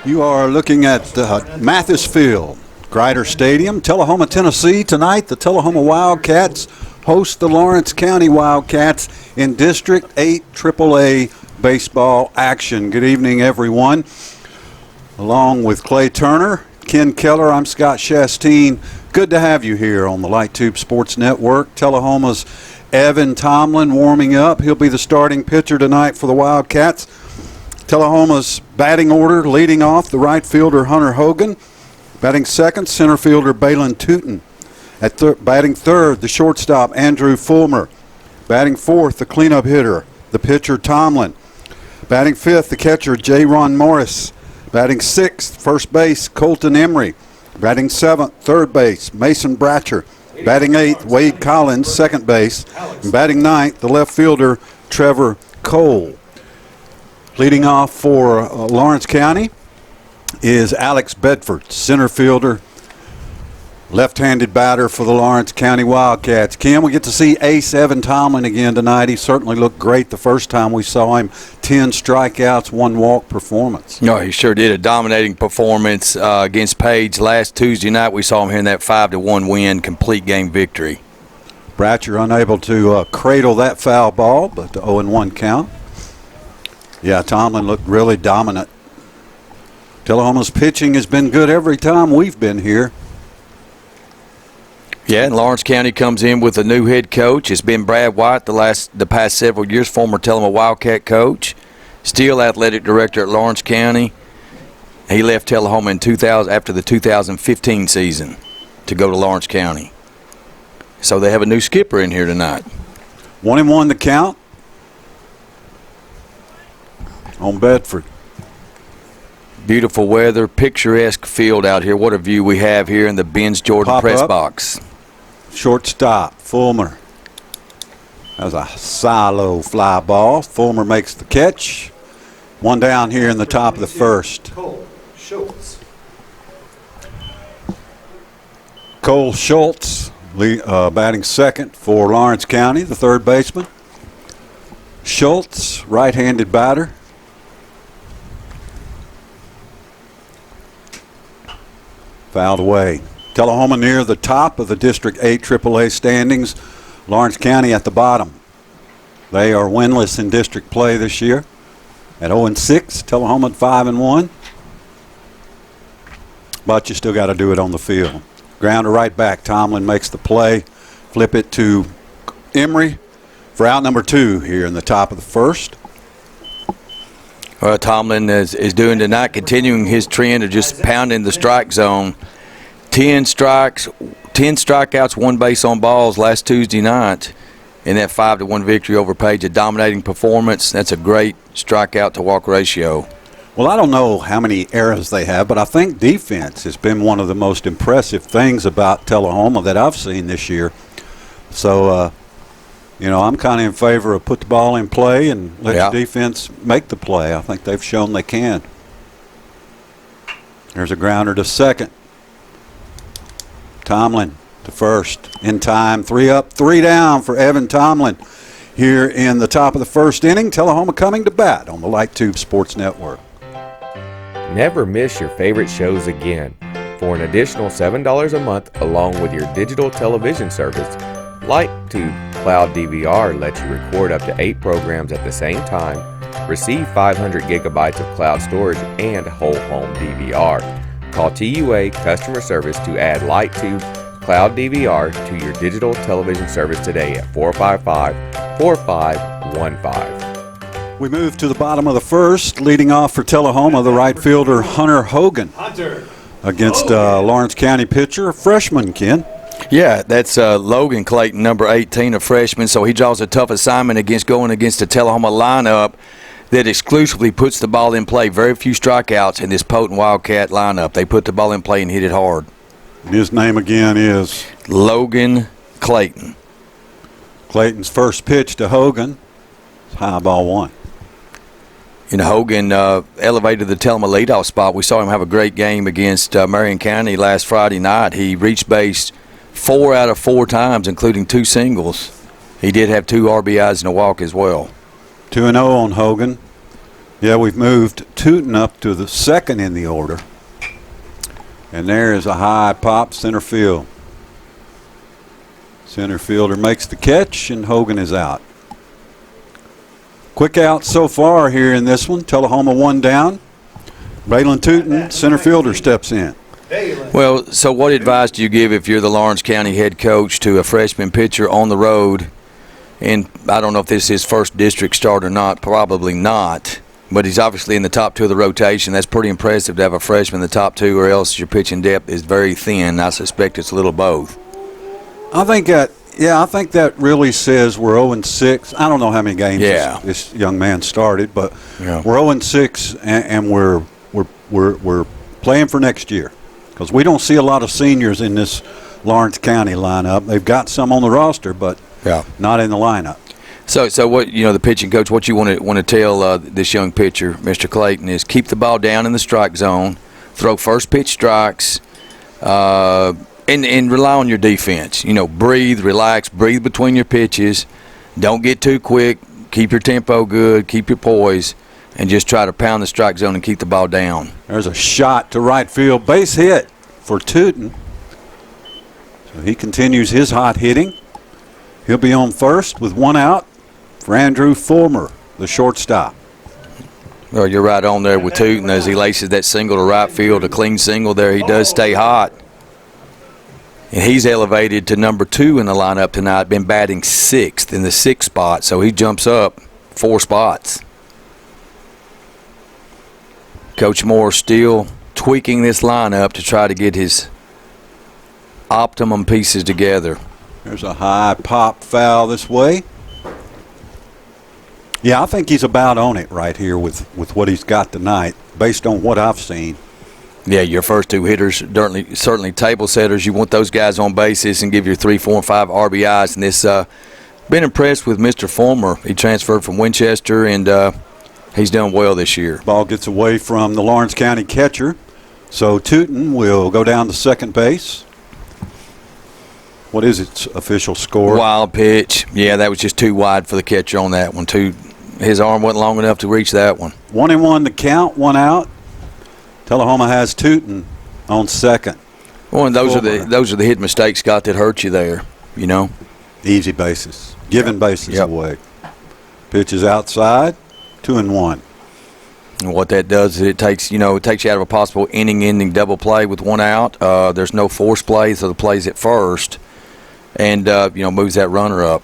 You are looking at Mathis Field, Grider Stadium, Tullahoma, Tennessee. Tonight, the Tullahoma Wildcats host the Lawrence County Wildcats in District 8 AAA baseball action. Good evening, everyone. Along with Clay Turner, Ken Keller, I'm Scott Shastine. Good to have you here on the Light Tube Sports Network. Tullahoma's Evan Tomlin warming up. He'll be the starting pitcher tonight for the Wildcats. Tullahoma's batting order, leading off, the right fielder Hunter Hogan. Batting second, center fielder Balin Tootin. Batting third, the shortstop Andrew Fulmer. Batting fourth, the cleanup hitter, the pitcher Tomlin. Batting fifth, the catcher J. Ron Morris. Batting sixth, first base Colton Emery. Batting seventh, third base Mason Bratcher. Batting eighth, Wade Collins, second base. And batting ninth, the left fielder Trevor Cole. Leading off for Lawrence County is Alex Bedford, center fielder, left-handed batter for the Lawrence County Wildcats. Kim, we get to see Ace Evan Tomlin again tonight. He certainly looked great the first time we saw him. 10 strikeouts, 1 walk performance. No, he sure did. A dominating performance against Page last Tuesday night. We saw him here in that 5-1 win, complete game victory. Bratcher unable to cradle that foul ball, but the 0-1 count. Yeah, Tomlin looked really dominant. Tullahoma's pitching has been good every time we've been here. Yeah, and Lawrence County comes in with a new head coach. It's been Brad White the past several years, former Tullahoma Wildcat coach, still athletic director at Lawrence County. He left Tullahoma in 2000 after the 2015 season to go to Lawrence County. So they have a new skipper in here tonight. 1-1 the count on Bedford. Beautiful weather, picturesque field out here. What a view we have here in the Benz Jordan press box. Shortstop, Fulmer. That was a silo fly ball. Fulmer makes the catch. One down here in the top of the first. Cole Schultz batting second for Lawrence County, the third baseman. Schultz, right-handed batter. Fouled away. Tullahoma near the top of the District 8 AAA standings. Lawrence County at the bottom. They are winless in district play this year at 0-6. Tullahoma at 5-1. But you still got to do it on the field. Grounder right back. Tomlin makes the play. Flip it to Emery for out number 2 here in the top of the first. Tomlin is doing tonight, continuing his trend of just pounding the strike zone. 10 strikeouts, 1 base on balls last Tuesday night in that 5-1 victory over Page. A dominating performance. That's a great strikeout to walk ratio. Well, I don't know how many errors they have, but I think defense has been one of the most impressive things about Tullahoma that I've seen this year. So, I'm kind of in favor of put the ball in play and let the defense make the play. I think they've shown they can. There's a grounder to second. Tomlin to first in time. 3 up, 3 down for Evan Tomlin here in the top of the first inning. Tullahoma coming to bat on the Light Tube Sports Network. Never miss your favorite shows again. For an additional $7 a month along with your digital television service, Light Tube Cloud DVR lets you record up to 8 programs at the same time, receive 500 gigabytes of cloud storage, and whole home DVR. Call TUA Customer Service to add Light Tube Cloud DVR to your digital television service today at 455-4515. We move to the bottom of the first. Leading off for Tullahoma, the right fielder Hunter Hogan against Lawrence County pitcher, freshman, Ken. Yeah, that's Logan Clayton, number 18, a freshman, so he draws a tough assignment going against the Tullahoma lineup that exclusively puts the ball in play. Very few strikeouts in this potent Wildcat lineup. They put the ball in play and hit it hard. His name again is Logan Clayton. Clayton's first pitch to Hogan. High ball one. And Hogan elevated the Tellma leadoff spot. We saw him have a great game against Marion County last Friday night. He reached base 4 out of 4 times, including 2 singles. He did have 2 RBIs and a walk as well. 2-0 on Hogan. Yeah, we've moved Tootin up to the second in the order. And there is a high pop center field. Center fielder makes the catch, and Hogan is out. Quick out so far here in this one. Tullahoma 1 down. Braylon Tootin, center fielder, steps in. Well, so what advice do you give if you're the Lawrence County head coach to a freshman pitcher on the road? And I don't know if this is his first district start or not. Probably not. But he's obviously in the top 2 of the rotation. That's pretty impressive to have a freshman in the top 2, or else your pitching depth is very thin. I suspect it's a little both. I think that really says we're 0-6. I don't know how many games this young man started, but we're 0-6, and we're playing for next year, because we don't see a lot of seniors in this Lawrence County lineup. They've got some on the roster, but not in the lineup. So what, the pitching coach, what you want to tell this young pitcher, Mr. Clayton, is keep the ball down in the strike zone, throw first pitch strikes, and rely on your defense. Breathe, relax, breathe between your pitches. Don't get too quick. Keep your tempo good. Keep your poise, and just try to pound the strike zone and keep the ball down. There's a shot to right field, base hit for Tootin. So he continues his hot hitting. He'll be on first with 1 out for Andrew Fulmer, the shortstop. Well, you're right on there with Tootin as he laces that single to right field, a clean single there. He does stay hot. And he's elevated to number 2 in the lineup tonight, been batting 6th in the 6th spot, so he jumps up 4 spots. Coach Moore still tweaking this lineup to try to get his optimum pieces together. There's a high pop foul this way. Yeah, I think he's about on it right here with what he's got tonight, based on what I've seen. Yeah, your first 2 hitters, certainly table setters. You want those guys on bases and give your 3, 4, and 5 RBIs. And this, been impressed with Mr. Fulmer. He transferred from Winchester, and he's done well this year. Ball gets away from the Lawrence County catcher. So Tootin will go down to second base. What is its official score? Wild pitch. Yeah, that was just too wide for the catcher on that one. His arm wasn't long enough to reach that one. 1-1 to count, 1 out. Tullahoma has Tootin on second. Well, and those are the hit mistakes, Scott, that hurt you there. Easy bases, giving bases away. Pitch is outside, 2-1. And what that does is it takes you out of a possible inning-ending double play with 1 out. There's no force play, so the play's at first, and moves that runner up.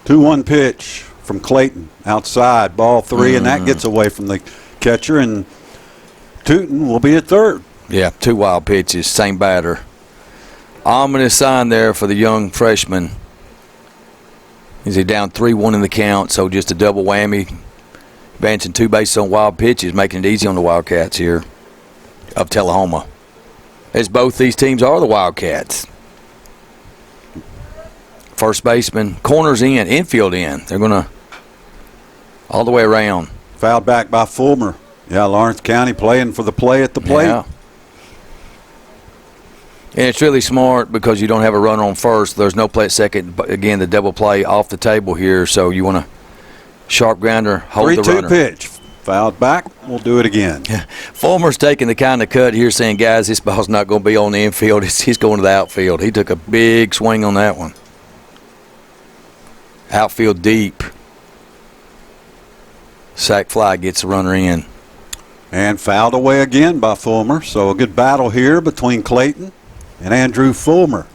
2-1 pitch from Clayton outside, ball 3, and that gets away from the catcher, and Tootin will be at third. Yeah, 2 wild pitches, same batter. Ominous sign there for the young freshman. He's down 3-1 in the count, so just a double whammy. Advancing 2 bases on wild pitches, making it easy on the Wildcats here of Tullahoma, as both these teams are the Wildcats. First baseman, corners in, infield in. They're going to all the way around. Fouled back by Fulmer. Yeah, Lawrence County playing for the play at the plate. Yeah. And it's really smart because you don't have a runner on first. There's no play at second. But again, the double play off the table here, so you want to sharp grounder, hold the runner. 3-2 pitch. Fouled back. We'll do it again. Yeah. Fulmer's taking the kind of cut here saying, guys, this ball's not going to be on the infield. He's going to the outfield. He took a big swing on that one. Outfield deep. Sack fly gets the runner in. And fouled away again by Fulmer. So a good battle here between Clayton and Andrew Fulmer.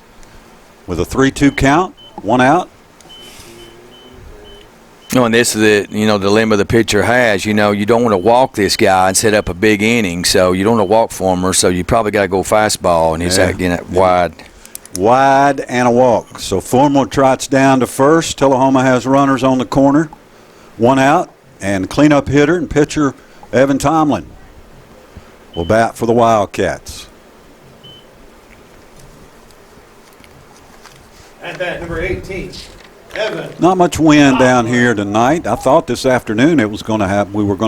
With a 3-2 count, 1 out. And this is the dilemma the pitcher has. You don't want to walk this guy and set up a big inning, so you don't want to walk Fulmer, so you probably got to go fastball, and he's getting it wide. Wide and a walk. So Fulmer trots down to first. Tullahoma has runners on the corner. 1 out. and cleanup hitter and pitcher Evan Tomlin will bat for the Wildcats. At bat number 18, Evan. Not much wind down here tonight. I thought this afternoon we were going to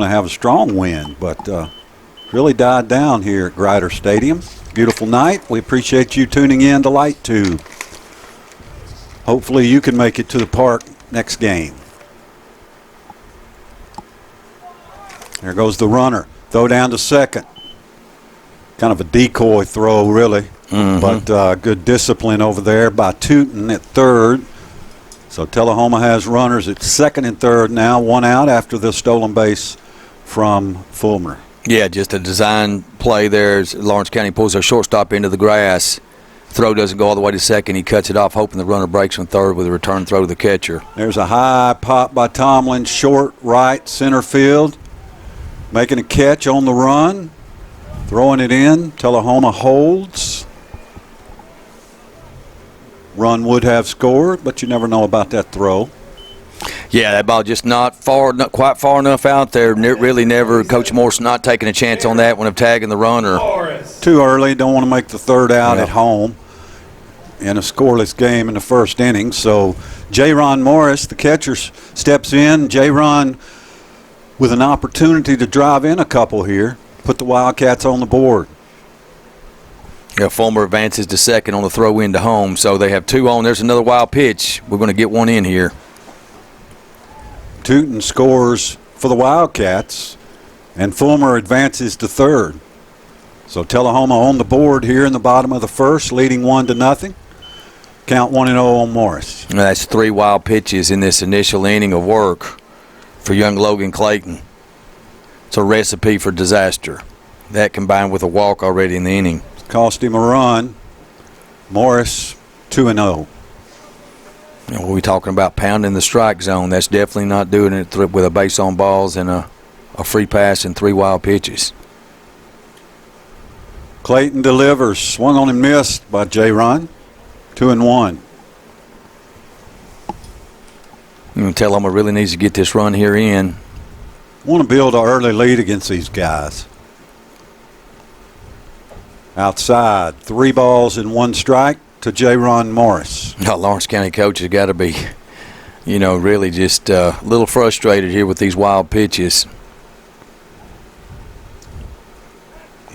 have a strong wind, but really died down here at Grider Stadium. Beautiful night. We appreciate you tuning in to Light Tube. Hopefully you can make it to the park next game. There goes the runner. Throw down to second. Kind of a decoy throw, really. But good discipline over there by Tootin at third. So Tullahoma has runners at second and third now, one out after the stolen base from Fulmer. Yeah, just a design play there as Lawrence County pulls their shortstop into the grass. Throw doesn't go all the way to second. He cuts it off, hoping the runner breaks from third with a return throw to the catcher. There's a high pop by Tomlin, short right center field. Making a catch on the run. Throwing it in. Tullahoma holds. Run would have scored, but you never know about that throw. Yeah, that ball just not quite far enough out there. Really never. Coach Morse not taking a chance on that one of tagging the runner. Too early. Don't want to make the third out at home in a scoreless game in the first inning. So J-Ron Morris, the catcher, steps in. J-Ron with an opportunity to drive in a couple here. Put the Wildcats on the board. Yeah, Fulmer advances to second on the throw in to home. So they have two on. There's another wild pitch. We're going to get one in here. Tootin scores for the Wildcats, and Fulmer advances to third. So Tullahoma on the board here in the bottom of the first, leading 1-0. Count 1-0 on Morris. That's three wild pitches in this initial inning of work for young Logan Clayton. It's a recipe for disaster. That combined with a walk already in the inning. Cost him a run. Morris 2-0. We're talking about pounding the strike zone. That's definitely not doing it with a base on balls and a free pass and three wild pitches. Clayton delivers. Swung on and missed by J-Ron. 2-1. Tullahoma really needs to get this run here in. Want to build an early lead against these guys. Outside, 3 balls and 1 strike to J-Ron Morris. Lawrence County coach has got to be, really just a little frustrated here with these wild pitches.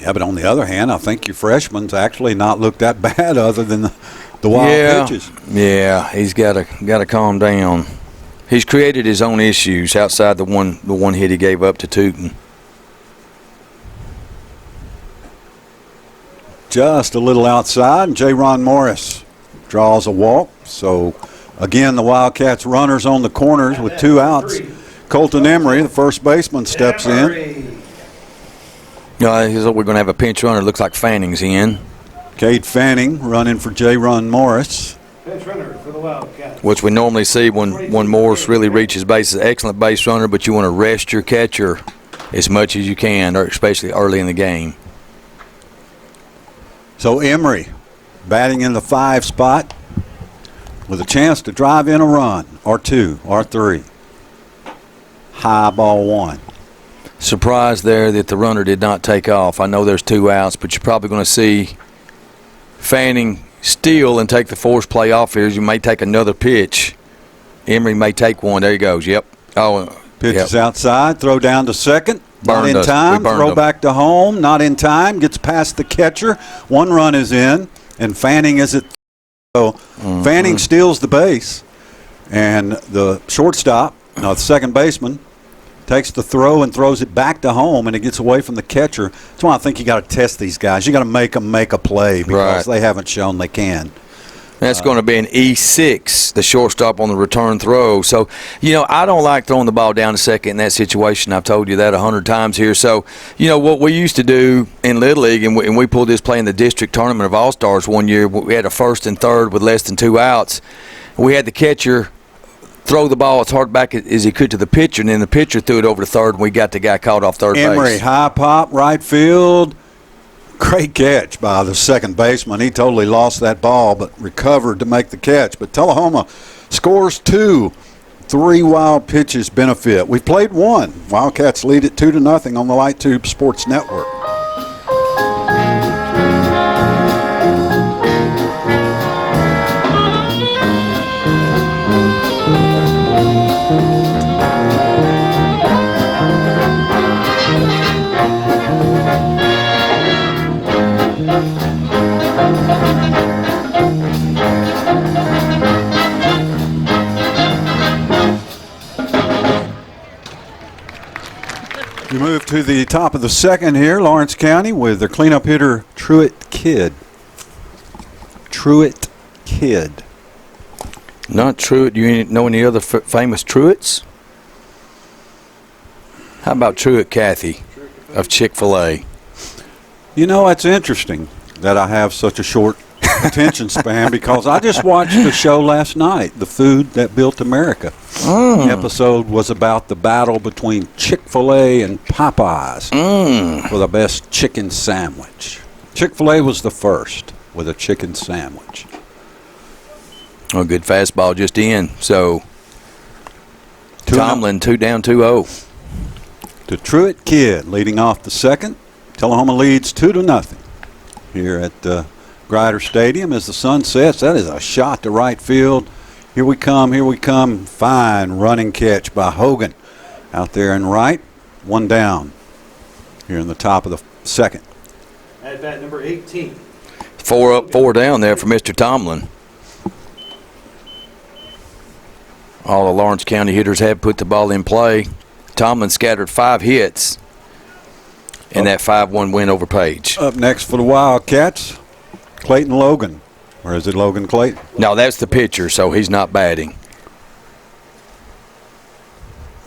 Yeah, but on the other hand, I think your freshman's actually not looked that bad other than the wild pitches. Yeah, he's got to calm down. He's created his own issues outside the one hit he gave up to Tootin. Just a little outside, and J-Ron Morris draws a walk. So, again, the Wildcats runners on the corners with 2 outs. Colton Emery, the first baseman, steps in. We're going to have a pinch runner. Looks like Fanning's in. Cade Fanning running for J-Ron Morris. Pinch runner for the Wildcats. Which we normally see when Morris really reaches base. Is an excellent base runner, but you want to rest your catcher as much as you can, or especially early in the game. So Emery batting in the 5 spot with a chance to drive in a run, or 2, or 3. High ball 1. Surprised there that the runner did not take off. I know there's 2 outs, but you're probably going to see Fanning steal and take the force play off here. You may take another pitch. Emery may take one. There he goes. Yep. Pitch is outside. Throw down to second. Not Burned in us. time. We burned Throw them. back to home. Not in time. Gets past the catcher. 1 run is in, and Fanning is at. So Fanning steals the base, and the shortstop, the second baseman, takes the throw and throws it back to home, and it gets away from the catcher. That's why I think you got to test these guys. You got to make them make a play because they haven't shown they can. That's going to be an E6, the shortstop on the return throw. So, I don't like throwing the ball down to second in that situation. I've told you that 100 times here. So, what we used to do in Little League, and we pulled this play in the district tournament of All-Stars one year, we had a first and third with less than 2 outs. We had the catcher throw the ball as hard back as he could to the pitcher, and then the pitcher threw it over to third, and we got the guy caught off third Emery, base. high pop, right field. Great catch by the second baseman. He totally lost that ball but recovered to make the catch. But Tullahoma scores 2. 3 wild pitches benefit. We played one. Wildcats lead it 2-0 on the Light Tube Sports Network. We move to the top of the second here, Lawrence County, with their cleanup hitter, Truett Kidd. Truett Kidd. Not Truett. Do you know any other famous Truetts? How about Truett Cathy of Chick-fil-A? You know, it's interesting that I have such a short attention span because I just watched the show last night, The Food That Built America. The episode was about the battle between Chick-fil-A and Popeyes for the best chicken sandwich. Chick-fil-A was the first with a chicken sandwich. A good fastball just in. So, Tomlin 2 down 2-0. To Truett Kidd leading off the second. Tullahoma leads 2-0 here at Grider Stadium as the sun sets. That is a shot to right field. Here we come, here we come. Fine running catch by Hogan out there in right. 1 down here in the top of the second. At bat number 18. 4 up, 4 down there for Mr. Tomlin. All the Lawrence County hitters have put the ball in play. Tomlin scattered 5 hits in that 5-1 win over Page. Up next for the Wildcats, Clayton Logan. Or is it Logan Clayton? No, that's the pitcher, so he's not batting.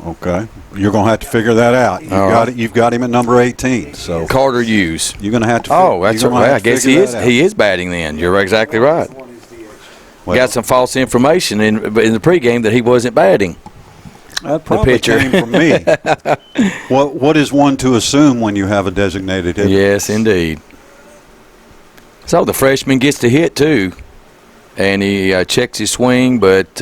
Okay. You're going to have to figure that out. You've got him at number 18. So Carter Hughes. you're going to have to That's right. I guess he is batting then. You're exactly right. Well, Got some false information in the pregame that he wasn't batting. that probably pitcher. came from me. What is one to assume when you have a designated hitter? Yes, indeed. So the freshman gets to hit too, and he checks his swing, but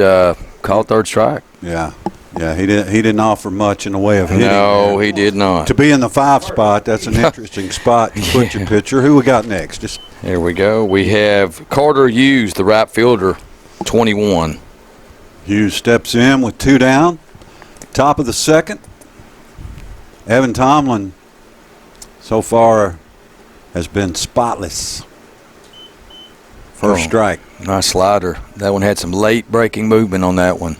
called third strike. Yeah. He didn't offer much in the way of hitting. No, there. he did not. To be in the 5 spot, that's an interesting spot to put your pitcher. Who we got next? There we go. We have Carter Hughes, the right fielder, 21. Hughes steps in with 2 down. Top of the second. Evan Tomlin so far has been spotless. First strike. Nice slider. That one had some late breaking movement on that one.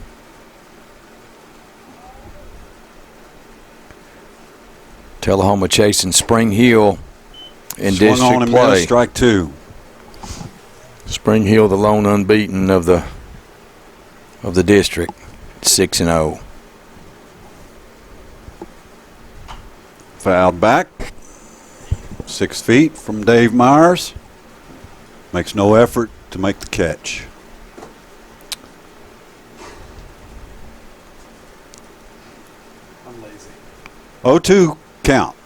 Tullahoma chasing Spring Hill in Swung district on him, play. strike 2. Spring Hill, the lone unbeaten of the district, 6-0. Fouled back. 6 feet from Dave Myers. Makes no effort to make the catch. I'm lazy. 0-2 count.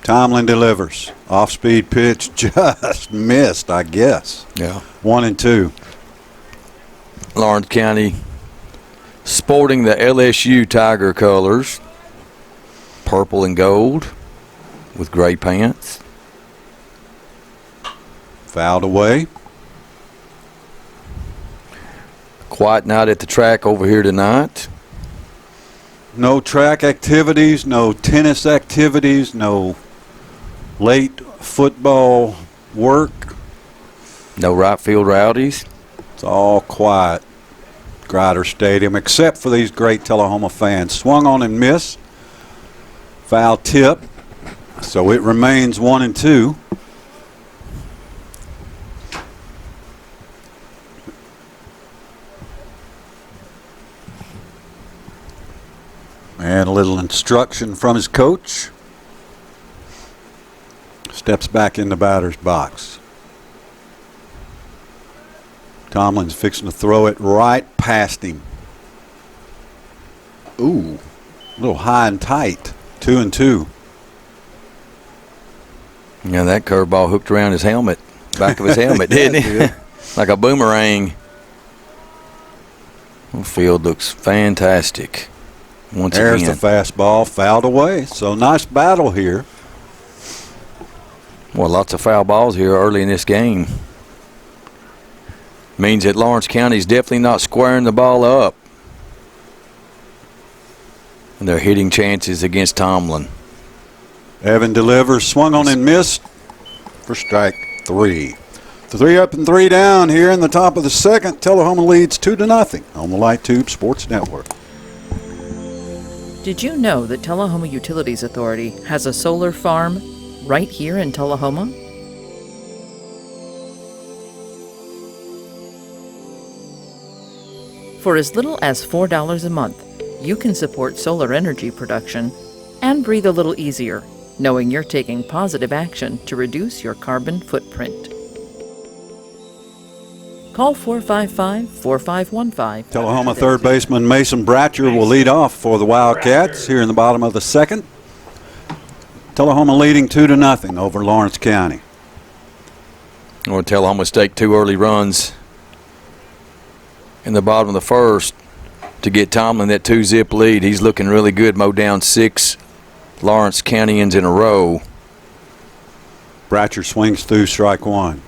Tomlin delivers. Off-speed pitch just missed, I guess. Yeah. 1-2. Lawrence County sporting the LSU Tiger colors, purple and gold with gray pants. Fouled away. Quiet night at the track over here tonight. No track activities, no tennis activities, no late football work. No right field rowdies. It's all quiet. Grider Stadium, except for these great Tullahoma fans. Swung on and missed. Foul tip. So it remains 1-2. And a little instruction from his coach. Steps back in the batter's box. Tomlin's fixing to throw it right past him. Ooh, a little high and tight. 2-2. Yeah, that curveball hooked around his helmet, back of his helmet, didn't it? Like a boomerang. The field looks fantastic. Once There's again. the fastball fouled away. So nice battle here. Well, lots of foul balls here early in this game. Means that Lawrence County is definitely not squaring the ball up. And they're hitting chances against Tomlin. Evan delivers, swung on and missed for strike 3. 3 up and 3 down here in the top of the second. Tullahoma leads 2-0 on the Light Tube Sports Network. Did you know that Tullahoma Utilities Authority has a solar farm right here in Tullahoma? For as little as $4 a month, you can support solar energy production and breathe a little easier, knowing you're taking positive action to reduce your carbon footprint. Call 455-4515. Tullahoma third baseman Mason Bratcher will lead off for the Wildcats here in the bottom of the second. Tullahoma leading 2-0 over Lawrence County. Or Tullahoma stake 2 early runs in the bottom of the first to get Tomlin that 2-zip lead. He's looking really good. Mowed down 6 Lawrence Countyans in a row. Bratcher swings through strike 1.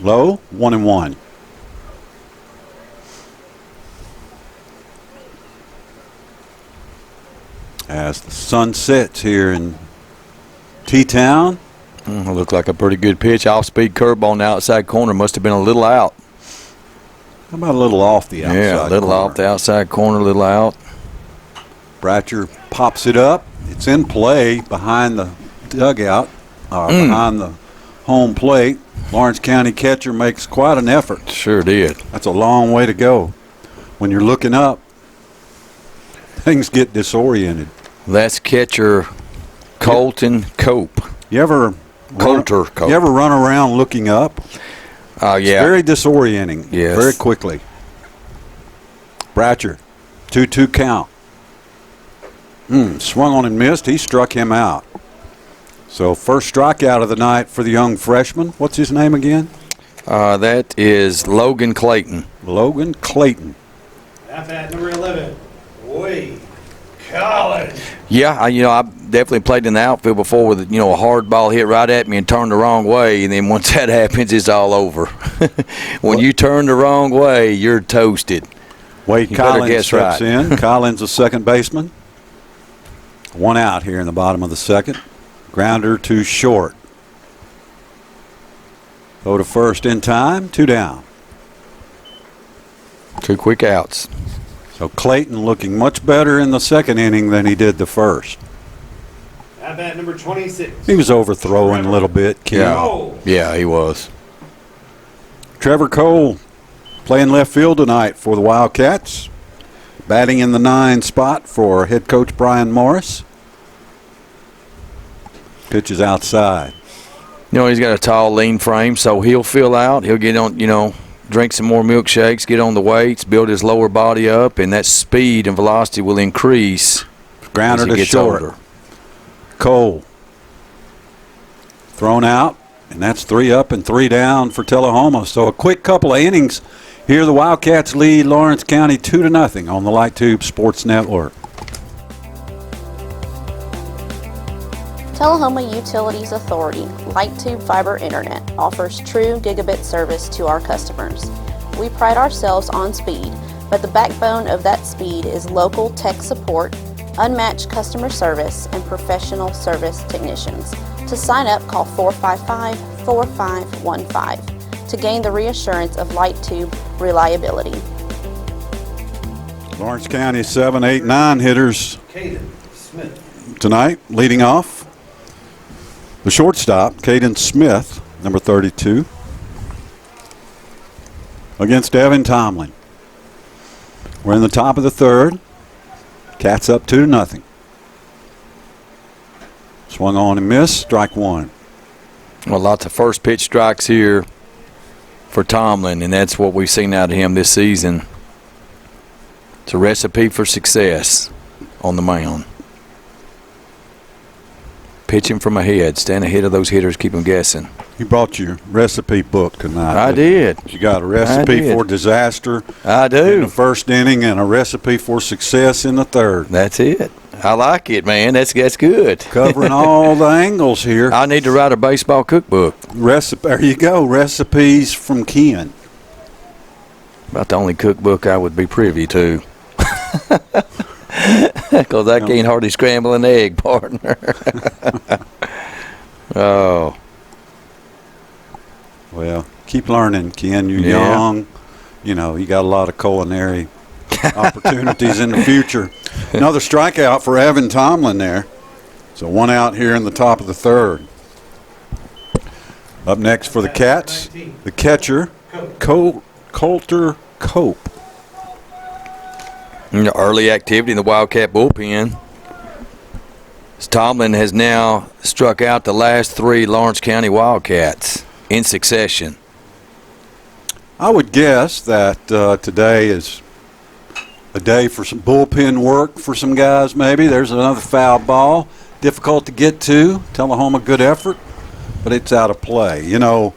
Low, 1-1. As the sun sets here in T-Town. Looked like a pretty good pitch. Off-speed curveball on the outside corner. Must have been a little out. How about a little off the outside Yeah, a little corner? off the outside corner, a little out. Bratcher pops it up. It's in play behind the dugout, behind the home plate. Lawrence County catcher makes quite an effort. Sure did. That's a long way to go. When you're looking up, things get disoriented. That's catcher Colton Cope. You ever Coulter Cope. You ever run around looking up? Oh, It's yeah. very disorienting. Yes. Very quickly. Bratcher, 2-2 count. Swung on and missed. He struck him out. So first strikeout of the night for the young freshman. What's his name again? That is Logan Clayton. Logan Clayton. At number 11, Wade Collins. Yeah, I definitely played in the outfield before with a hard ball hit right at me and turned the wrong way, and then once that happens, it's all over. When you turn the wrong way, you're toasted. Wade You better Collins guess steps right. in. Collins, the second baseman. 1 out here in the bottom of the second. Grounder to short. Go to first in time. 2 down. 2 quick outs. So Clayton looking much better in the second inning than he did the first. At number 26. He was overthrowing a little bit, Ken. Yeah, he was. Trevor Cole playing left field tonight for the Wildcats. Batting in the 9 spot for head coach Brian Morris. Pitches outside. He's got a tall, lean frame, so he'll fill out. He'll get on, drink some more milkshakes, get on the weights, build his lower body up, and that speed and velocity will increase Grounder as he to gets short. older. Cole thrown out, and that's 3 up and 3 down for Tullahoma. So a quick couple of innings. Here the Wildcats lead Lawrence County 2-0 on the Light Tube Sports Network. Tullahoma Utilities Authority Light Tube Fiber Internet offers true gigabit service to our customers. We pride ourselves on speed, but the backbone of that speed is local tech support, unmatched customer service, and professional service technicians. To sign up, call 455-4515 to gain the reassurance of Light Tube reliability. Lawrence County 7, 8, 9 hitters Caden Smith. tonight, leading off. The shortstop, Caden Smith, number 32, against Evan Tomlin. We're in the top of the third. Cats up 2-0. Swung on and missed, strike 1. Well, lots of first pitch strikes here for Tomlin, and that's what we've seen out of him this season. It's a recipe for success on the mound. Pitching from ahead, stand ahead of those hitters, keep them guessing. You brought your recipe book tonight. I did. You got a recipe for disaster I in do. the first inning and a recipe for success in the third. That's it. I like it, man. That's good. Covering all the angles here. I need to write a baseball cookbook. There you go. Recipes from Ken. About the only cookbook I would be privy to. Because I can't hardly scramble an egg, partner. Oh. Well, keep learning, Ken. You're Yeah. young. You know, you got a lot of culinary opportunities in the future. Another strikeout for Evan Tomlin there. So 1 out here in the top of the third. Up next for the Cats, the catcher, Coulter Cope. Early activity in the Wildcat bullpen. Tomlin has now struck out the last 3 Lawrence County Wildcats in succession. I would guess that today is a day for some bullpen work for some guys maybe. There's another foul ball. Difficult to get to. Tullahoma, good effort, but it's out of play. You know,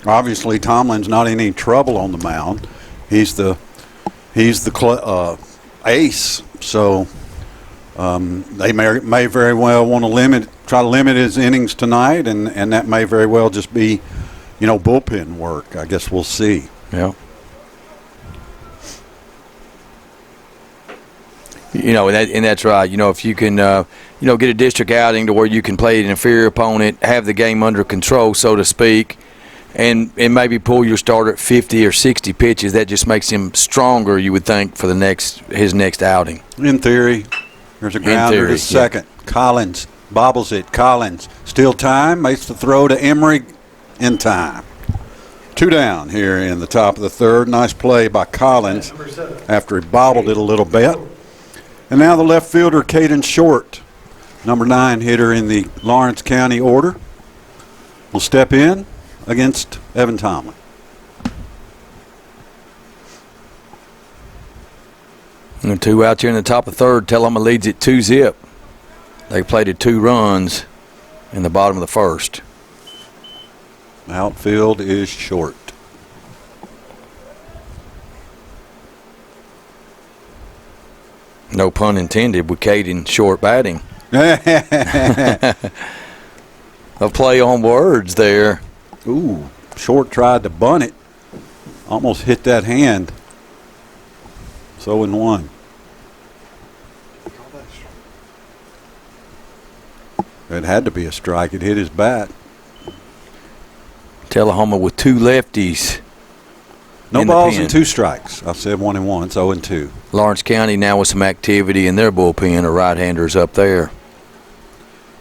obviously Tomlin's not in any trouble on the mound. He's the ace, so they may very well want to try to limit his innings tonight, and that may very well just be, you know, bullpen work. I guess we'll see. Yeah. You know, and that's right. You know, if you can, get a district outing to where you can play an inferior opponent, have the game under control, so to speak, and maybe pull your starter at 50 or 60 pitches, that just makes him stronger, you would think, for his next outing. In theory. There's a grounder to second. Yeah. Collins bobbles it. Collins, still time, makes the throw to Emery in time. 2 down here in the top of the third. Nice play by Collins after he bobbled it a little bit. And now the left fielder, Caden Short, number 9 hitter in the Lawrence County order, will step in against Evan Tomlin. And 2 out here in the top of the third. Tullahoma leads it 2-0. They played 2 runs in the bottom of the first. Outfield is Short. No pun intended with Caden Short batting. A play on words there. Ooh, Short tried to bunt it. Almost hit that hand. So in 1. It had to be a strike. It hit his bat. Tullahoma with 2 lefties. No balls and 2 strikes. I said 1-1. It's 0-2. Lawrence County now with some activity in their bullpen. The right-handers up there.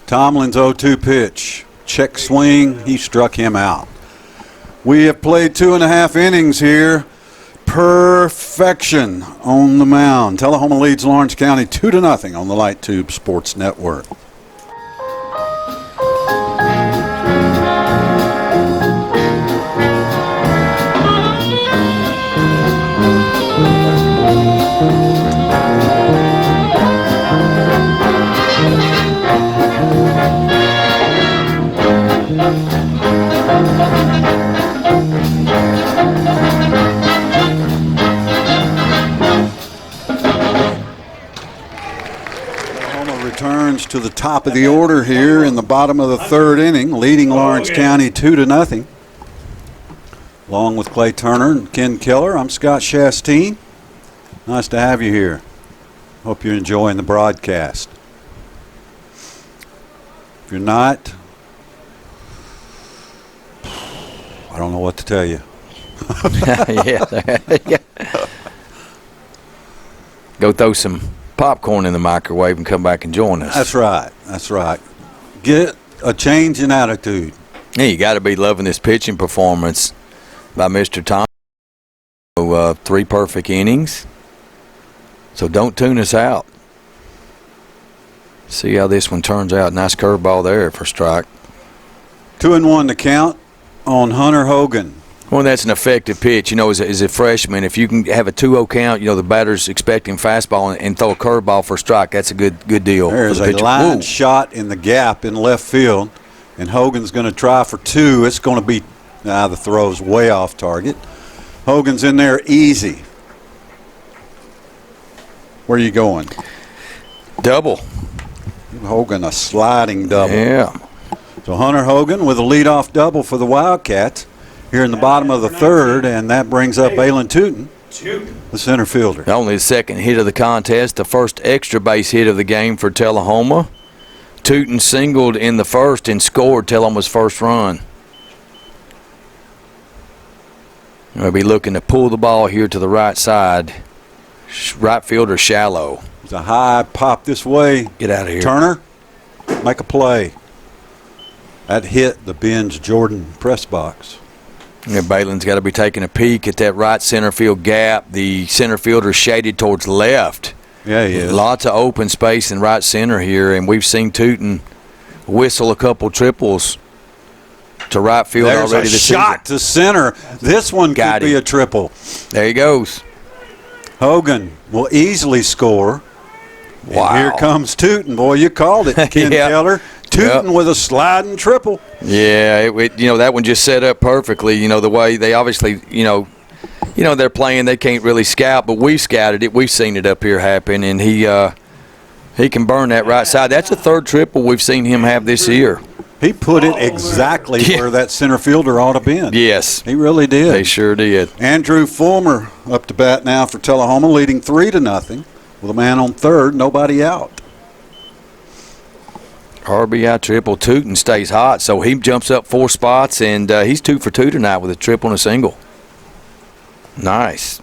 Tomlin's 0-2 pitch. Check swing. He struck him out. We have played 2.5 innings here. Perfection on the mound. Tullahoma leads Lawrence County 2-0 on the Light Tube Sports Network. Returns to the top of the order here in the bottom of the third inning, leading Lawrence County 2-0. Along with Clay Turner and Ken Keller, I'm Scott Chasteen. Nice to have you here. Hope you're enjoying the broadcast. If you're not, I don't know what to tell you. Yeah. Go throw some popcorn in the microwave and come back and join us. That's right. That's right. Get a change in attitude. Yeah, you got to be loving this pitching performance by Mr. Tom. 3 perfect innings. So don't tune us out. See how this one turns out. Nice curveball there for strike. 2-1 to count on Hunter Hogan. Well, that's an effective pitch. You know, as a freshman, if you can have a 2-0 count, you know, the batter's expecting fastball and throw a curveball for a strike, that's a good deal. There's a line shot in the gap in left field. And Hogan's going to try for 2. It's going to be, the throw's way off target. Hogan's in there easy. Where are you going? Double. Hogan, a sliding double. Yeah. So Hunter Hogan with a leadoff double for the Wildcats here in the bottom of the third, and that brings up Balin Tootin, the center fielder. Only the second hit of the contest, the first extra base hit of the game for Tullahoma. Tootin singled in the first and scored Tullahoma's first run. We'll be looking to pull the ball here to the right side. Right fielder shallow. It's a high pop this way. Get out of here. Turner, make a play. That hit the Ben's Jordan press box. Yeah, Balin's got to be taking a peek at that right center field gap. The center fielder shaded towards left. Yeah, he is. Lots of open space in right center here, and we've seen Tootin whistle a couple triples to right field There's already a this shot to center. This one Got could be him. a triple. There he goes. Hogan will easily score. Wow. And here comes Tootin. Boy, you called it, Ken Yeah. Keller. Tootin with a sliding triple. Yeah, that one just set up perfectly. The way they obviously, they're playing. They can't really scout, but we've scouted it. We've seen it up here happen, and he can burn that right side. That's the third triple we've seen him have this year. He put it exactly where that center fielder ought to been. Yes. He really did. They sure did. Andrew Fulmer up to bat now for Tullahoma, leading 3-0 with a man on third, nobody out. RBI triple. Tootin stays hot, so he jumps up 4 spots, and he's 2 for 2 tonight with a triple and a single. Nice.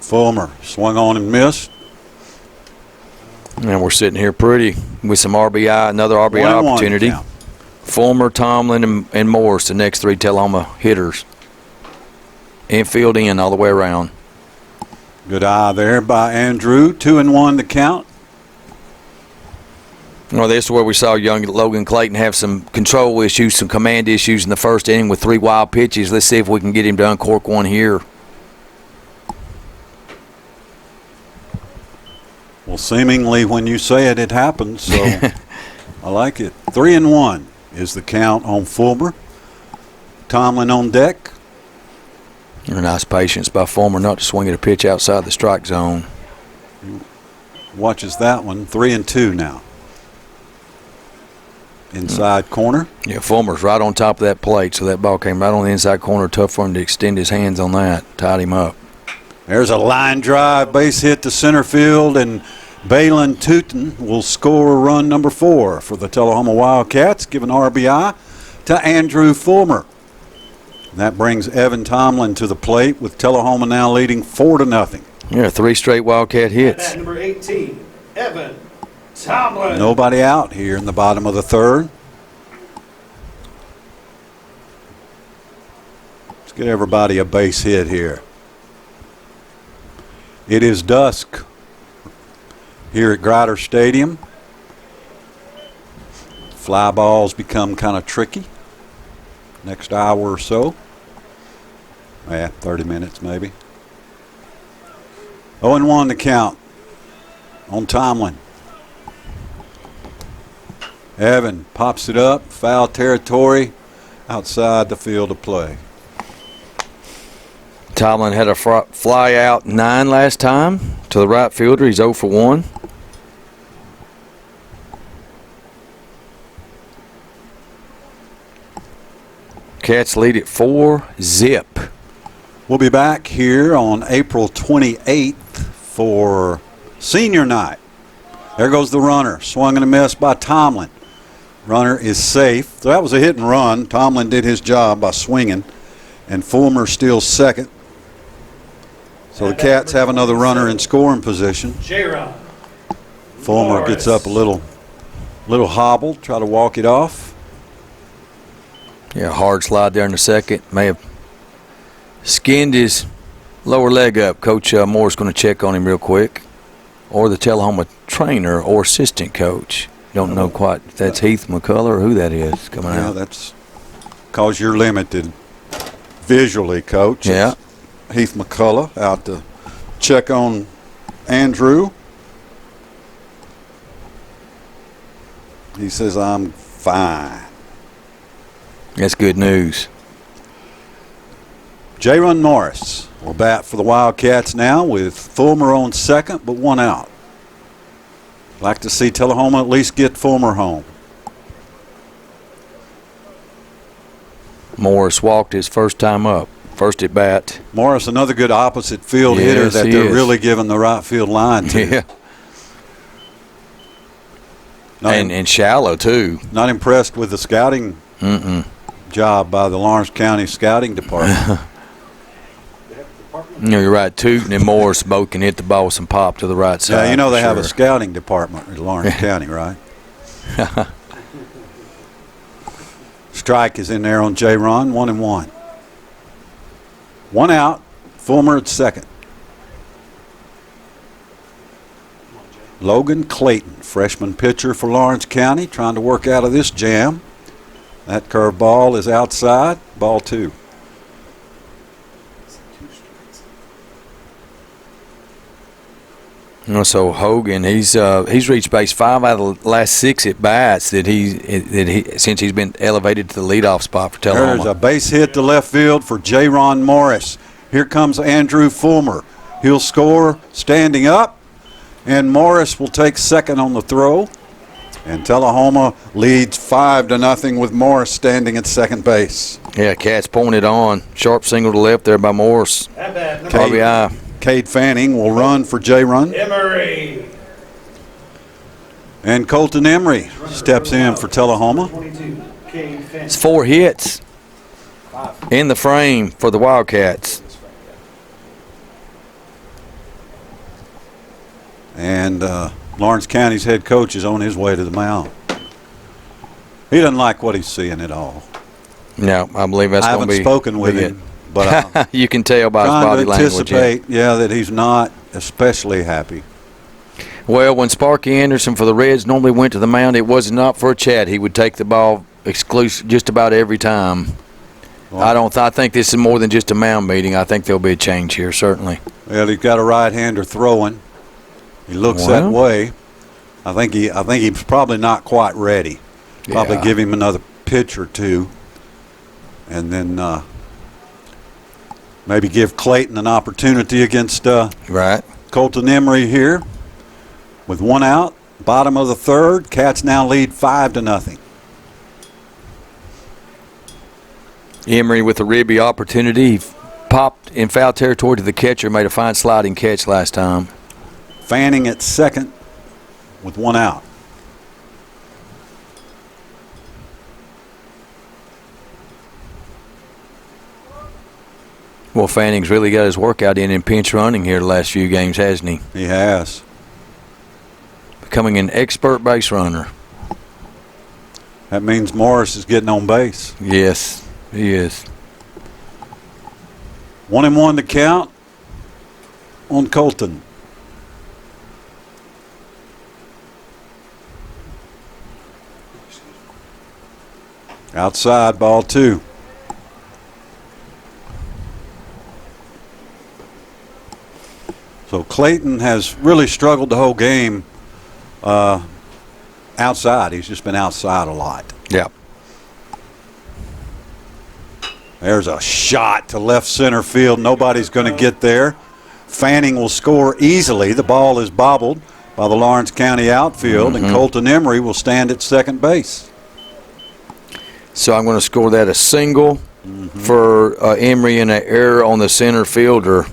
Fulmer swung on and missed. And we're sitting here pretty with some RBI, another RBI 1-1 opportunity. count. Fulmer, Tomlin, and Morris, the next 3 Tullahoma hitters. Infield in all the way around. Good eye there by Andrew. 2-1 to count. Well, this is where we saw young Logan Clayton have some control issues, some command issues in the first inning with 3 wild pitches. Let's see if we can get him to uncork one here. Well, seemingly when you say it, it happens. So I like it. 3-1 is the count on Fulmer. Tomlin on deck. A nice patience by Fulmer not to swing at a pitch outside the strike zone. Watches that one. 3-2 now. Inside corner. Yeah, Fulmer's right on top of that plate, so that ball came right on the inside corner. Tough for him to extend his hands on that. Tied him up. There's a line drive, base hit to center field, and Balin Tootin will score run number 4 for the Tullahoma Wildcats, giving RBI to Andrew Fulmer. And that brings Evan Tomlin to the plate, with Tullahoma now leading 4-0. Yeah, 3 straight Wildcat hits. At number 18, Evan Tomlin. Nobody out here in the bottom of the third. Let's get everybody a base hit here. It is dusk here at Grider Stadium. Fly balls become kind of tricky next hour or so. 30 minutes maybe. 0-1 to count on Tomlin. Evan pops it up, foul territory, outside the field of play. Tomlin had a fly out 9 last time to the right fielder. He's 0 for 1. Cats lead at 4-zip. We'll be back here on April 28th for senior night. There goes the runner, swung and a miss by Tomlin. Runner is safe. So that was a hit and run. Tomlin did his job by swinging, and Fulmer steals second. So the Cats have another runner in scoring position. J-Rod. Fulmer gets up a little hobbled, try to walk it off. Yeah, hard slide there in the second. May have skinned his lower leg up. Coach Moore's going to check on him real quick. Or the Tullahoma trainer or assistant coach. Don't know quite if that's Heath McCullough or who that is coming Yeah, out. that's because you're limited visually, Coach. Yeah. It's Heath McCullough out to check on Andrew. He says, I'm fine. That's good news. Jaron Morris will bat for the Wildcats now with Fulmer on second, but one out. Like to see Tullahoma at least get Fulmer home. Morris walked his first time up, first at bat. Morris, another good opposite field hitter Yes, that he they're is. really giving the right field line to. Yeah. Not, And shallow, too. not impressed with the scouting job by the Lawrence County Scouting Department. No, you're right. Tootin and Morris both can hit the ball with some pop to the right side. Yeah, you know they for have a sure. scouting department in Lawrence County, right? Strike is in there on J-Ron, 1-1. One out, Fulmer at second. Logan Clayton, freshman pitcher for Lawrence County, trying to work out of this jam. That curve ball is outside, ball 2. So Hogan, he's reached base 5 out of the last 6 at bats that he since he's been elevated to the leadoff spot for There's Tullahoma. a base hit to left field for J-Ron Morris. Here comes Andrew Fulmer. He'll score standing up, and Morris will take second on the throw. And Tullahoma leads 5-0 with Morris standing at second base. Yeah, Cats pointed on. Sharp single to left there by Morris. At bat, number RBI. Cade Fanning will run for J-Run. Emery. And Colton Emery steps in for Tullahoma. 22. Cade Fanning. It's 4 hits in the frame for the Wildcats. And Lawrence County's head coach is on his way to the mound. He doesn't like what he's seeing at all. No, I believe that's I going to haven't be spoken with him, but I'm you can tell by his trying body to language. Yeah. anticipate, that he's not especially happy. Well, when Sparky Anderson for the Reds normally went to the mound, it was not for a chat. He would take the ball exclusive just about every time. Well, I think this is more than just a mound meeting. I think there'll be a change here, certainly. Well, he's got a right-hander throwing. He looks that way. I think he's probably not quite ready. Probably Yeah. give him another pitch or two, and then maybe give Clayton an opportunity against Right. Colton Emery here. With one out, bottom of the third, Cats now lead 5-0. Emery with a ribby opportunity. He popped in foul territory to the catcher, made a fine sliding catch last time. Fanning at second with one out. Well, Fanning's really got his workout in pinch running here the last few games, hasn't he? He has. Becoming an expert base runner. That means Morris is getting on base. Yes, he is. 1-1 to count on Colton. Outside, ball 2. So Clayton has really struggled the whole game outside. He's just been outside a lot. Yeah. There's a shot to left center field. Nobody's going to get there. Fanning will score easily. The ball is bobbled by the Lawrence County outfield, and Colton Emery will stand at second base. So I'm going to score that a single for Emery and an error on the center fielder,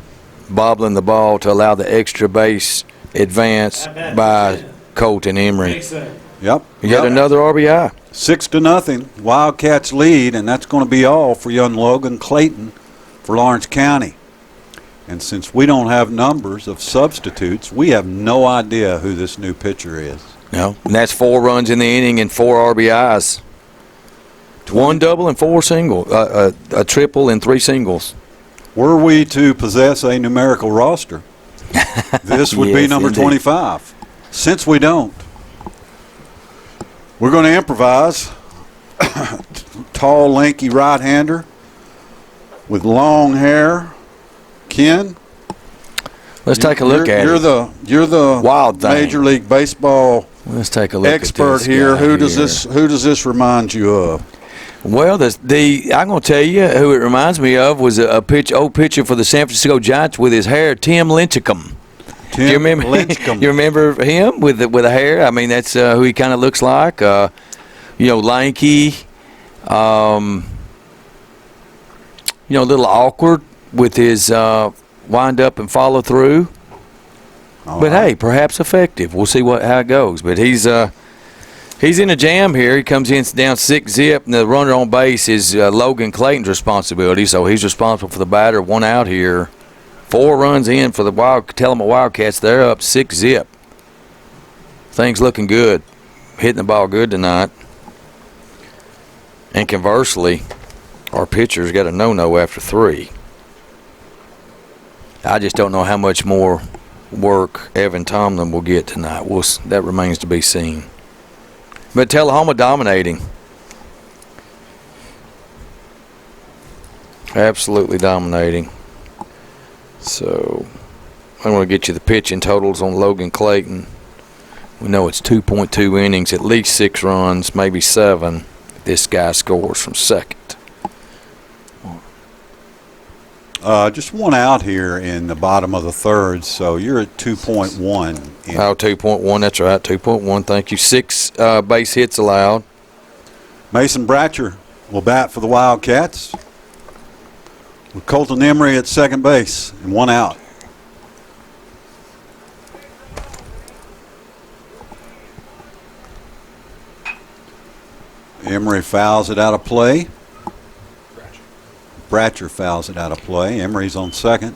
bobbling the ball to allow the extra base advance by Colton Emery. Mason. Yep. Yet another RBI. 6-0. Wildcats lead, and that's going to be all for young Logan Clayton for Lawrence County. And since we don't have numbers of substitutes, we have no idea who this new pitcher is. No, and that's 4 runs in the inning and 4 RBIs. 1 double and 4 single, a triple and 3 singles. Were we to possess a numerical roster, this would be Yes, number indeed. 25. Since we don't, we're going to improvise. Tall, lanky right-hander with long hair. Ken, Let's take a look at you're it. You're the Wild thing. Major League Baseball Let's take a look expert at this here. guy Who does this remind you of? Well, I'm going to tell you who it reminds me of was old pitcher for the San Francisco Giants with his hair, Tim Lincecum. Do you remember? Lincecum. You remember him with the hair? I mean, that's who he kind of looks like. Lanky, a little awkward with his wind up and follow through. But hey, perhaps effective. We'll see how it goes. But he's in a jam here. He comes in down 6-zip, and the runner on base is Logan Clayton's responsibility. So he's responsible for the batter. 1 out here. 4 runs in for the Tullahoma Wildcats. They're up 6-zip. Things looking good. Hitting the ball good tonight. And conversely, our pitcher's got a no-no after 3. I just don't know how much more work Evan Tomlin will get tonight. That remains to be seen. But Tullahoma dominating. Absolutely dominating. So I'm going to get you the pitching totals on Logan Clayton. We know it's 2.2 innings, at least 6 runs, maybe 7. If this guy scores from second. Just 1 out here in the bottom of the 3rd, so you're at 2.1. 2.1, that's right, 2.1, thank you. 6 base hits allowed. Mason Bratcher will bat for the Wildcats, with Colton Emery at second base and 1 out. Emery fouls it out of play. Bratcher fouls it out of play. Emery's on second.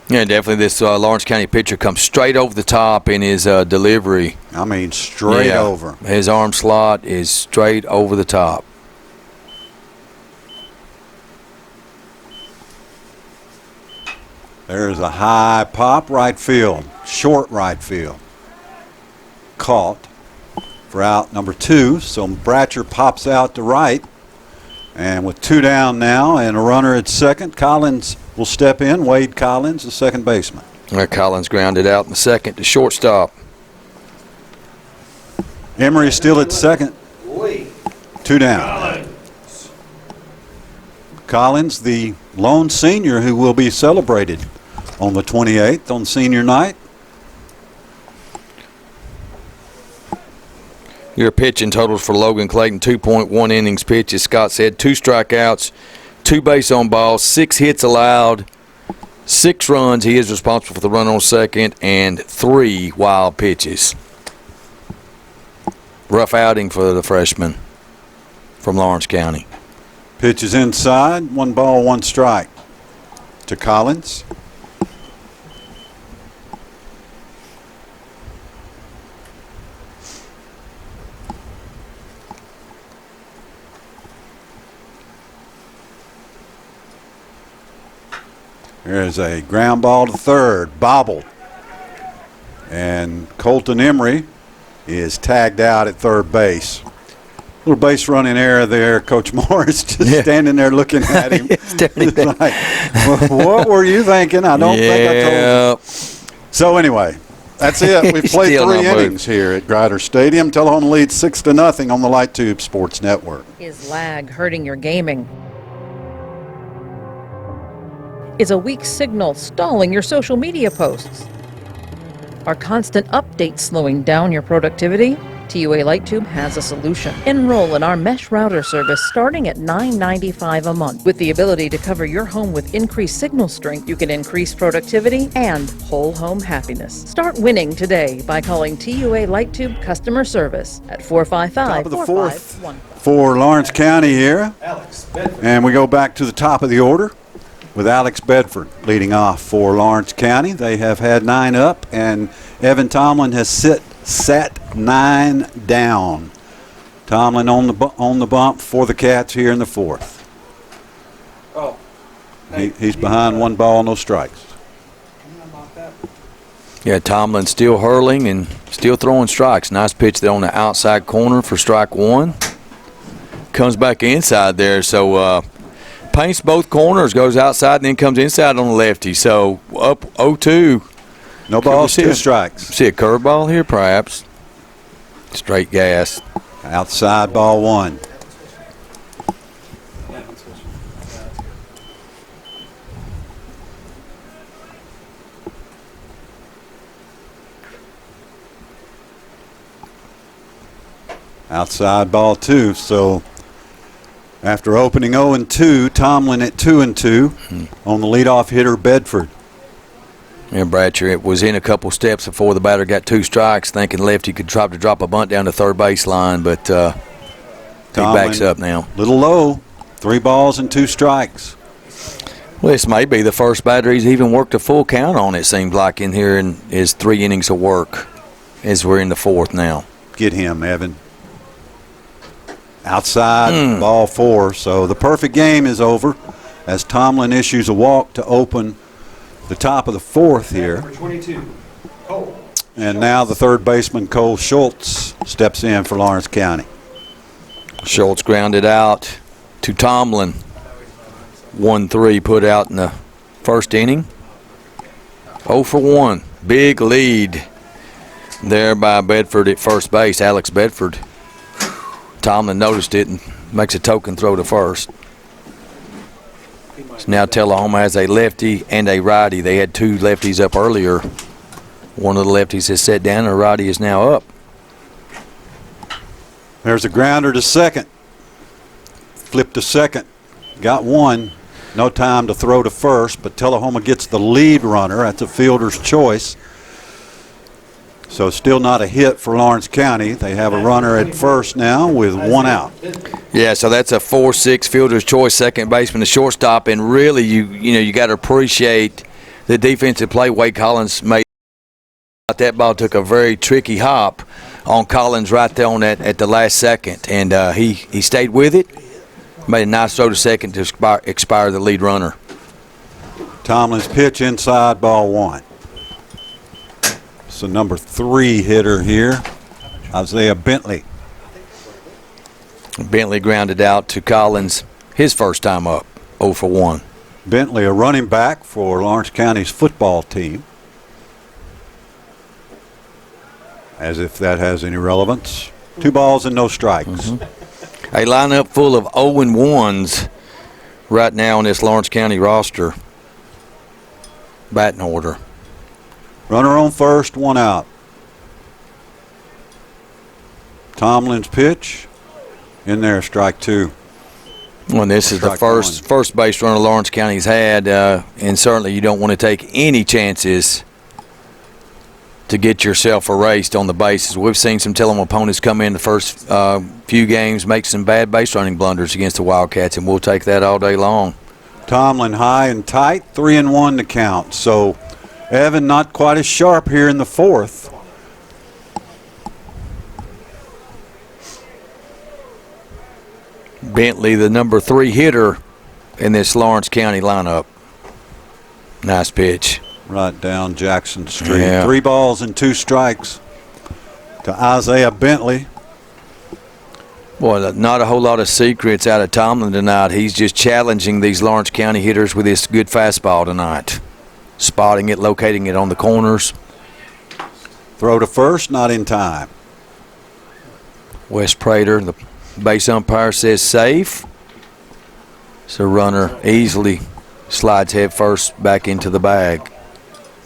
Yeah, definitely this Lawrence County pitcher comes straight over the top in his delivery. I mean, straight over. His arm slot is straight over the top. There's a high pop right field, short right field. Caught for out number 2. So Bratcher pops out to right. And with 2 down now and a runner at second, Collins will step in. Wade Collins, the second baseman. Collins grounded out in the second to shortstop. Emery still at second. 2 down. Collins, the lone senior who will be celebrated on the 28th on senior night. Your pitching totals for Logan Clayton, 2.1 innings pitched, as Scott said, 2 strikeouts, 2 base on balls, 6 hits allowed, 6 runs. He is responsible for the run on second, and 3 wild pitches. Rough outing for the freshman from Lawrence County. Pitch is inside, 1 ball, 1 strike to Collins. There's a ground ball to third, bobbled. And Colton Emery is tagged out at third base. Little base running error there. Coach Morris just standing there looking at him. It's like, what were you thinking? I don't think I told you. So anyway, that's it. We've played 3 innings here at Grider Stadium. Tullahoma leads 6-0 on the Light Tube Sports Network. Is lag hurting your gaming? Is a weak signal stalling your social media posts? Are constant updates slowing down your productivity? TUA LightTube has a solution. Enroll in our mesh router service starting at $9.95 a month. With the ability to cover your home with increased signal strength, you can increase productivity and whole home happiness. Start winning today by calling TUA LightTube customer service at 455-4515. Top of the 4th for Lawrence County here. And we go back to the top of the order with Alex Bedford leading off for Lawrence County. They have had 9 up, and Evan Tomlin has sat 9 down. Tomlin on the bump for the Cats here in the 4th. He's behind 1 ball, no strikes. Yeah, Tomlin still hurling and still throwing strikes. Nice pitch there on the outside corner for strike 1. Comes back inside there, so paints both corners, goes outside and then comes inside on the lefty. So up 0-2 No balls, 2 strikes. See a curveball here, perhaps. Straight gas. Outside ball 1. Outside ball 2. So after opening 0-2, Tomlin at 2-2 on the leadoff hitter Bedford. Yeah, Bratcher, it was in a couple steps before the batter got 2 strikes, thinking lefty could try to drop a bunt down the third baseline, but he backs up now. Little low. 3 balls and 2 strikes. Well, this may be the first batter he's even worked a full count on, it seems like, in here in his 3 innings of work as we're in the 4th now. Get him, Evan. Outside, ball 4. So the perfect game is over as Tomlin issues a walk to open the top of the 4th here. Number 22, Cole. And now the third baseman, Cole Schultz, steps in for Lawrence County. Schultz grounded out to Tomlin. 1-3 put out in the first inning. 0 for 1. Big lead there by Bedford at first base, Alex Bedford. Tomlin noticed it and makes a token throw to first. So now Tullahoma has a lefty and a righty. They had 2 lefties up earlier. One of the lefties has sat down and a righty is now up. There's a grounder to second. Flip to second. Got 1. No time to throw to first, but Tullahoma gets the lead runner. That's a fielder's choice. So still not a hit for Lawrence County. They have a runner at first now with 1 out. Yeah, so that's a 4-6 fielder's choice, second baseman, the shortstop, and really you got to appreciate the defensive play Wade Collins made. That ball took a very tricky hop on Collins right there on that at the last second, and he stayed with it, made a nice throw to second to expire the lead runner. Tomlin's pitch inside, ball 1. So number 3 hitter here, Isaiah Bentley. Bentley grounded out to Collins, his first time up, 0 for 1. Bentley, a running back for Lawrence County's football team. As if that has any relevance. 2 balls and no strikes. A lineup full of 0-1s right now on this Lawrence County roster. Batting order. Runner on first, 1 out. Tomlin's pitch. In there, strike 2. Well, this is the Strike first base runner Lawrence County's had, and certainly you don't want to take any chances to get yourself erased on the bases. We've seen some Tullahoma opponents come in the first few games, make some bad base running blunders against the Wildcats, and we'll take that all day long. Tomlin high and tight, 3-1 to count. So Evan not quite as sharp here in the 4th. Bentley, the number 3 hitter in this Lawrence County lineup. Nice pitch. Right down Jackson Street. Yeah. 3 balls and 2 strikes to Isaiah Bentley. Boy, not a whole lot of secrets out of Tomlin tonight. He's just challenging these Lawrence County hitters with this good fastball tonight. Spotting it, locating it on the corners. Throw to first, not in time. Wes Prater, the base umpire, says safe. So runner easily slides head first back into the bag.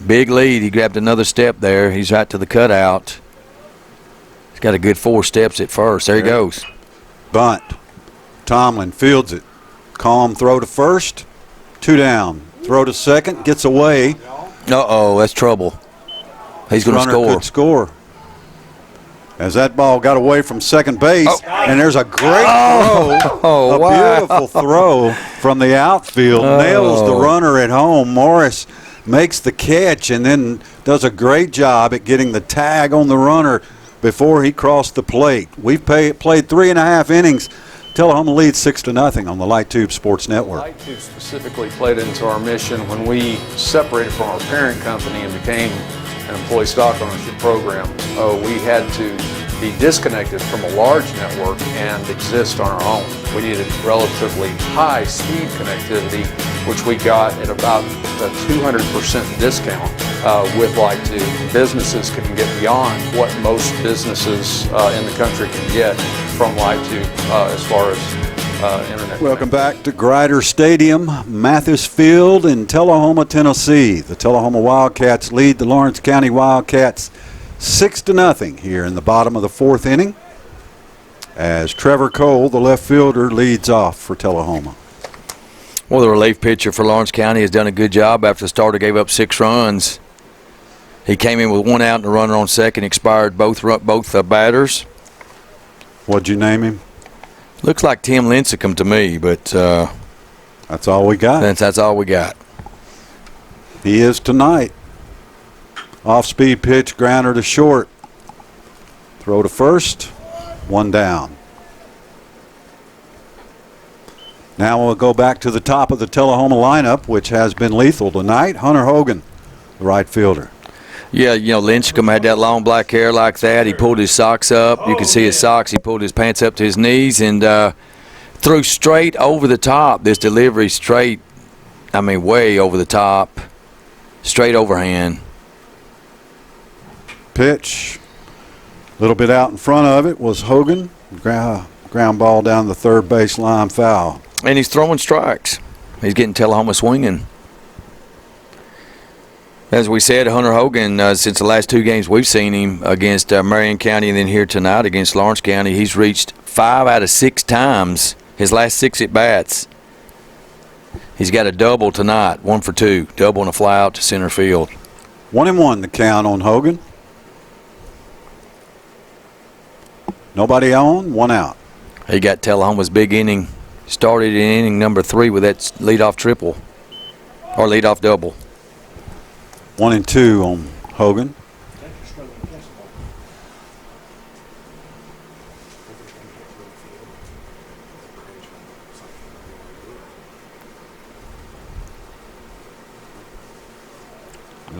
Big lead. He grabbed another step there. He's right to the cutout. He's got a good 4 steps at first. There he goes. Bunt. Tomlin fields it. Calm throw to first. 2 down. Throw to second. Gets away. Uh-oh, that's trouble. He's going to Runner score. could score. As that ball got away from second base, and there's a great throw. Oh, a wow. beautiful throw from the outfield. Nails the runner at home. Morris makes the catch and then does a great job at getting the tag on the runner before he crossed the plate. We've played 3.5 innings. Tullahoma leads 6-0 on the Light Tube Sports Network. Light Tube specifically played into our mission when we separated from our parent company and became an employee stock ownership program. We had to be disconnected from a large network and exist on our own. We needed relatively high speed connectivity, which we got at about a 200% discount. with Light Tube. Businesses can get beyond what most businesses in the country can get from Light Tube as far as internet. Welcome back to Grider Stadium, Mathis Field in Tullahoma, Tennessee. The Tullahoma Wildcats lead the Lawrence County Wildcats 6-0 here in the bottom of the fourth inning, as Trevor Cole, the left fielder, leads off for Tullahoma. Well, the relief pitcher for Lawrence County has done a good job after the starter gave up 6 runs. He came in with 1 out and a runner on second, expired both batters. What'd you name him? Looks like Tim Lincecum to me, but That's all we got. that's all we got. He is tonight. Off-speed pitch, grounder to short. Throw to first, 1 down. Now we'll go back to the top of the Tullahoma lineup, which has been lethal tonight. Hunter Hogan, the right fielder. Yeah, you know, Lincecum had that long black hair like that. He pulled his socks up. You can see his socks. He pulled his pants up to his knees and threw straight over the top. This delivery straight, I mean, way over the top, straight overhand. Pitch, a little bit out in front of it was Hogan. Ground ball down the third base line, foul. And he's throwing strikes. He's getting Tullahoma swinging. As we said, Hunter Hogan, since the last 2 games we've seen him against Marion County and then here tonight against Lawrence County, he's reached 5 out of 6 times his last 6 at-bats. He's got a double tonight, 1 for 2, double and a fly out to center field. 1-1 the count on Hogan. Nobody on, 1 out. He got Tullahoma's big inning. Started in inning number 3 with that leadoff triple or leadoff double. 1-2 on Hogan.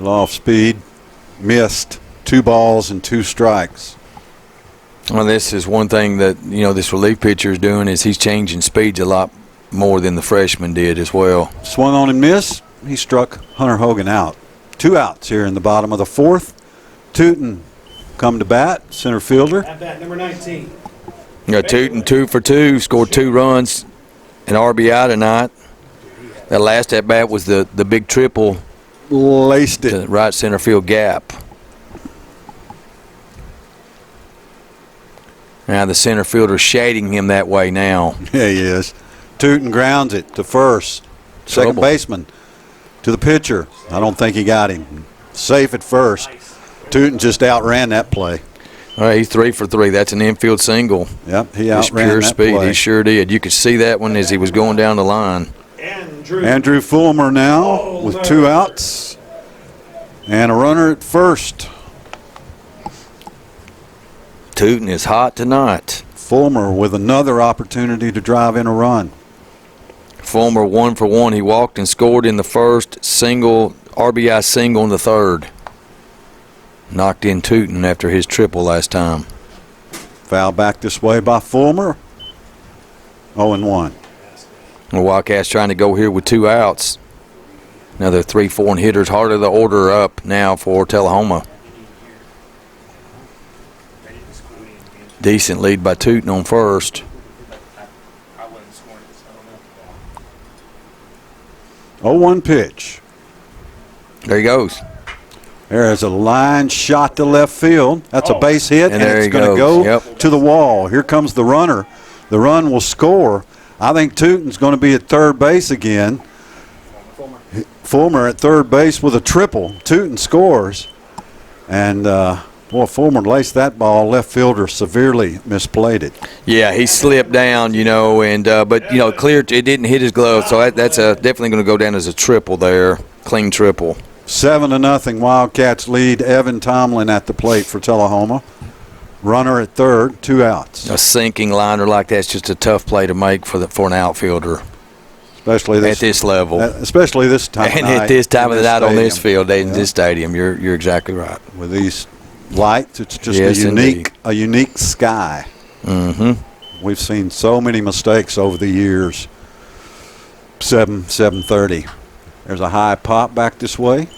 Off speed, missed. 2 balls and 2 strikes. Well, this is one thing that, you know, this relief pitcher is doing is he's changing speeds a lot more than the freshman did as well. Swung on and missed. He struck Hunter Hogan out. 2 outs here in the bottom of the fourth. Tootin come to bat, center fielder. At bat number 19. You know, Tootin 2 for 2, scored 2 runs, an RBI tonight. That last at bat was the big triple, Laced it. to the right center field gap. Now the center fielder shading him that way now. Yeah, he is. Tootin grounds it to first. Second Trouble. baseman to the pitcher. I don't think he got him. Safe at first. Tootin just outran that play. All right, he's 3 for 3. That's an infield single. Yep, he Just outran pure that speed. play. He sure did. You could see that one as he was going down the line. Andrew Fulmer now with 2 outs and a runner at first. Tootin is hot tonight. Fulmer with another opportunity to drive in a run. Fulmer 1 for 1. He walked and scored in the first, single, RBI single in the third. Knocked in Tootin after his triple last time. Foul back this way by Fulmer. 0-1. The Wildcats trying to go here with 2 outs. Another 3-4 hitters. Harder to order up now for Tullahoma. Decent lead by Tootin on first. 0-1 pitch. There he goes. There is a line shot to left field. That's a base hit, and there it's he going to goes. go Yep. to the wall. Here comes the runner. The run will score. I think Tootin's going to be at third base again. Fulmer at third base with a triple. Tootin scores. And, boy, Fulmer laced that ball. Left fielder severely misplayed it. Yeah, he slipped down, you know, and but, you know, clear. It didn't hit his glove, so that's definitely going to go down as a triple there, clean triple. 7-0 Wildcats lead. Evan Tomlin at the plate for Tullahoma. Runner at third, 2 outs. A sinking liner like that's just a tough play to make for an outfielder, Especially at this level, especially this time and of night at this time of the night on this stadium. field, in this stadium. You're exactly right. With these lights, it's just Yes, a unique sky. Mm-hmm. We've seen so many mistakes over the years. 7:30. There's a high pop back this way.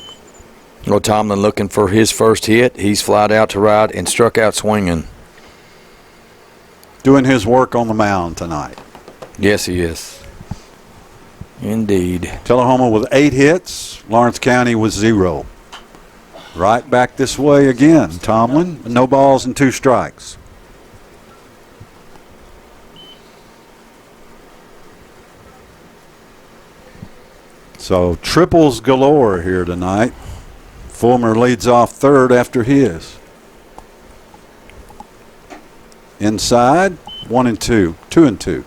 Well, Tomlin looking for his first hit. He's flied out to right and struck out swinging. Doing his work on the mound tonight. Yes, he is. Indeed. Tullahoma with 8 hits. Lawrence County with 0. Right back this way again. Tomlin, no balls and 2 strikes. So triples galore here tonight. Fulmer leads off third after his. Inside, 1 and 2, 2 and 2.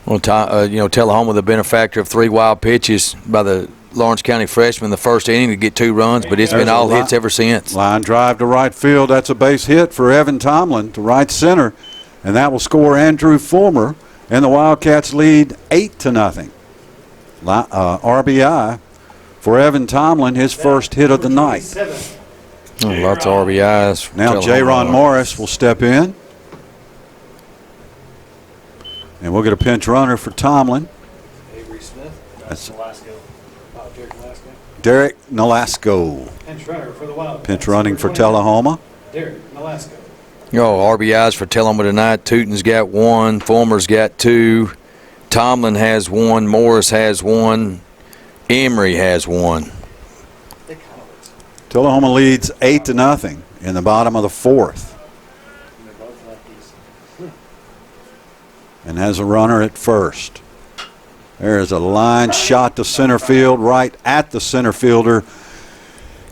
Well, Tullahoma, the benefactor of 3 wild pitches by the Lawrence County freshman in the first inning to get 2 runs, but it's been all hits ever since. Line drive to right field. That's a base hit for Evan Tomlin to right center, and that will score Andrew Fulmer, and the Wildcats lead 8-0. RBI for Evan Tomlin, his first hit of the night. Lots of RBIs. Now Jaron Morris will step in. And we'll get a pinch runner for Tomlin. Avery Smith. That's Nolasco. Derek Nolasco. Derek Nolasco. Pinch runner for the Wildcats. Pinch running for Tullahoma. Derek Nolasco. RBIs for Tullahoma tonight. Tootin's got 1. Fulmer's got 2. Tomlin has 1. Morris has 1. Emery has 1. Tullahoma leads 8-0 in the bottom of the 4th. And has a runner at first. There is a line shot to center field, right at the center fielder.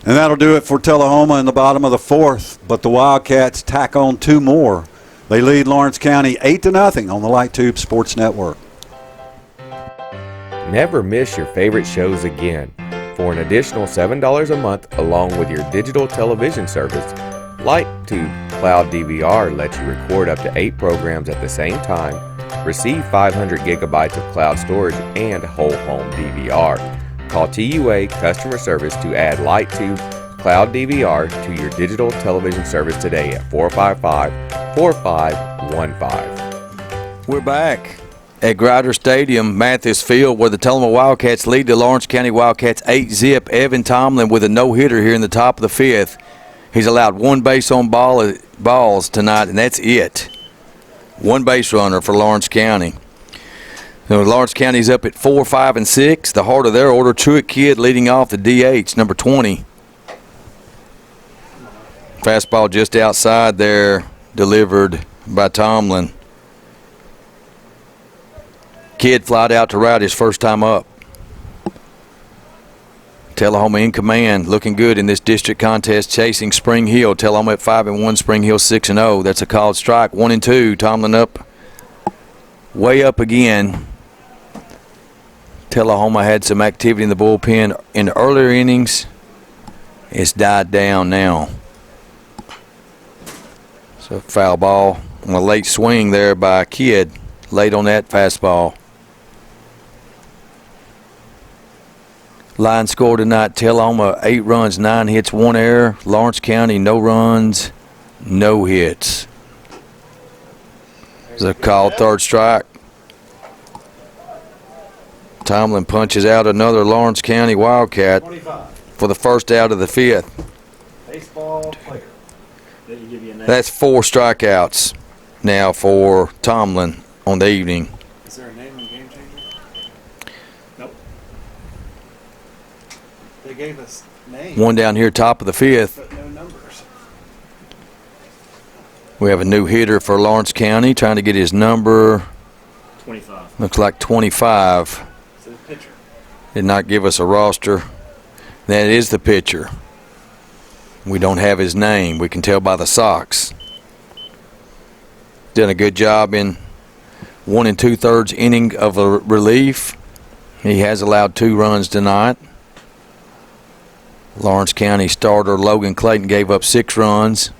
And that'll do it for Tullahoma in the bottom of the 4th. But the Wildcats tack on 2 more. They lead Lawrence County 8-0 on the Light Tube Sports Network. Never miss your favorite shows again. For an additional $7 a month along with your digital television service, LightTube Cloud DVR lets you record up to 8 programs at the same time, receive 500 gigabytes of cloud storage, and whole home DVR. Call TUA Customer Service to add LightTube Cloud DVR to your digital television service today at 455-4515. We're back at Grider Stadium, Mathis Field, where the Tullahoma Wildcats lead the Lawrence County Wildcats 8-zip. Evan Tomlin with a no-hitter here in the top of the 5th. He's allowed 1 base on balls tonight, and that's it. 1 base runner for Lawrence County. So Lawrence County's up at 4, 5, and 6. The heart of their order, Truett Kidd leading off the DH, number 20. Fastball just outside there, delivered by Tomlin. Kidd flied out to right his first time up. Tullahoma in command, looking good in this district contest, chasing Spring Hill. Tullahoma at 5-1, Spring Hill 6-0. That's a called strike. 1-2. Tomlin up, way up again. Tullahoma had some activity in the bullpen in the earlier innings. It's died down now. So foul ball on a late swing there by Kidd, late on that fastball. Line score tonight, Tullahoma 8 runs, 9 hits, 1 error. Lawrence County, no runs, no hits. It's a called third strike. Tomlin punches out another Lawrence County Wildcat 25. for the first out of the 5th. Baseball player. Didn't give you a name. That's 4 strikeouts now for Tomlin on the evening. Is there a name in Game Changer? Nope. They gave us names, One down here, top of the 5th. but no numbers. We have a new hitter for Lawrence County trying to get his number. 25. Looks like 25. It's a pitcher. Did not give us a roster. That is the pitcher. We don't have his name. We can tell by the socks. Done a good job in 1 2/3 inning of a relief. He has allowed 2 runs tonight. Lawrence County starter Logan Clayton gave up 6 runs.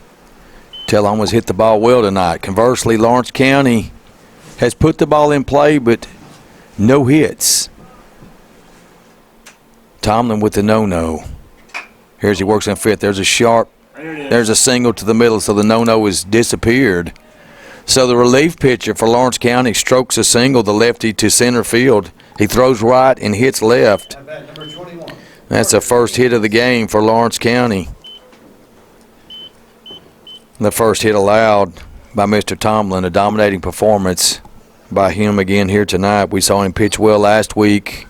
Tullahoma's hit the ball well tonight. Conversely, Lawrence County has put the ball in play, but no hits. Tomlin with the no-no. Here's he works in 5th. There's a sharp, there's a single to the middle, so the no-no has disappeared. So the relief pitcher for Lawrence County strokes a single, the lefty to center field. He throws right and hits left. That's the first hit of the game for Lawrence County. The first hit allowed by Mr. Tomlin, a dominating performance by him again here tonight. We saw him pitch well last week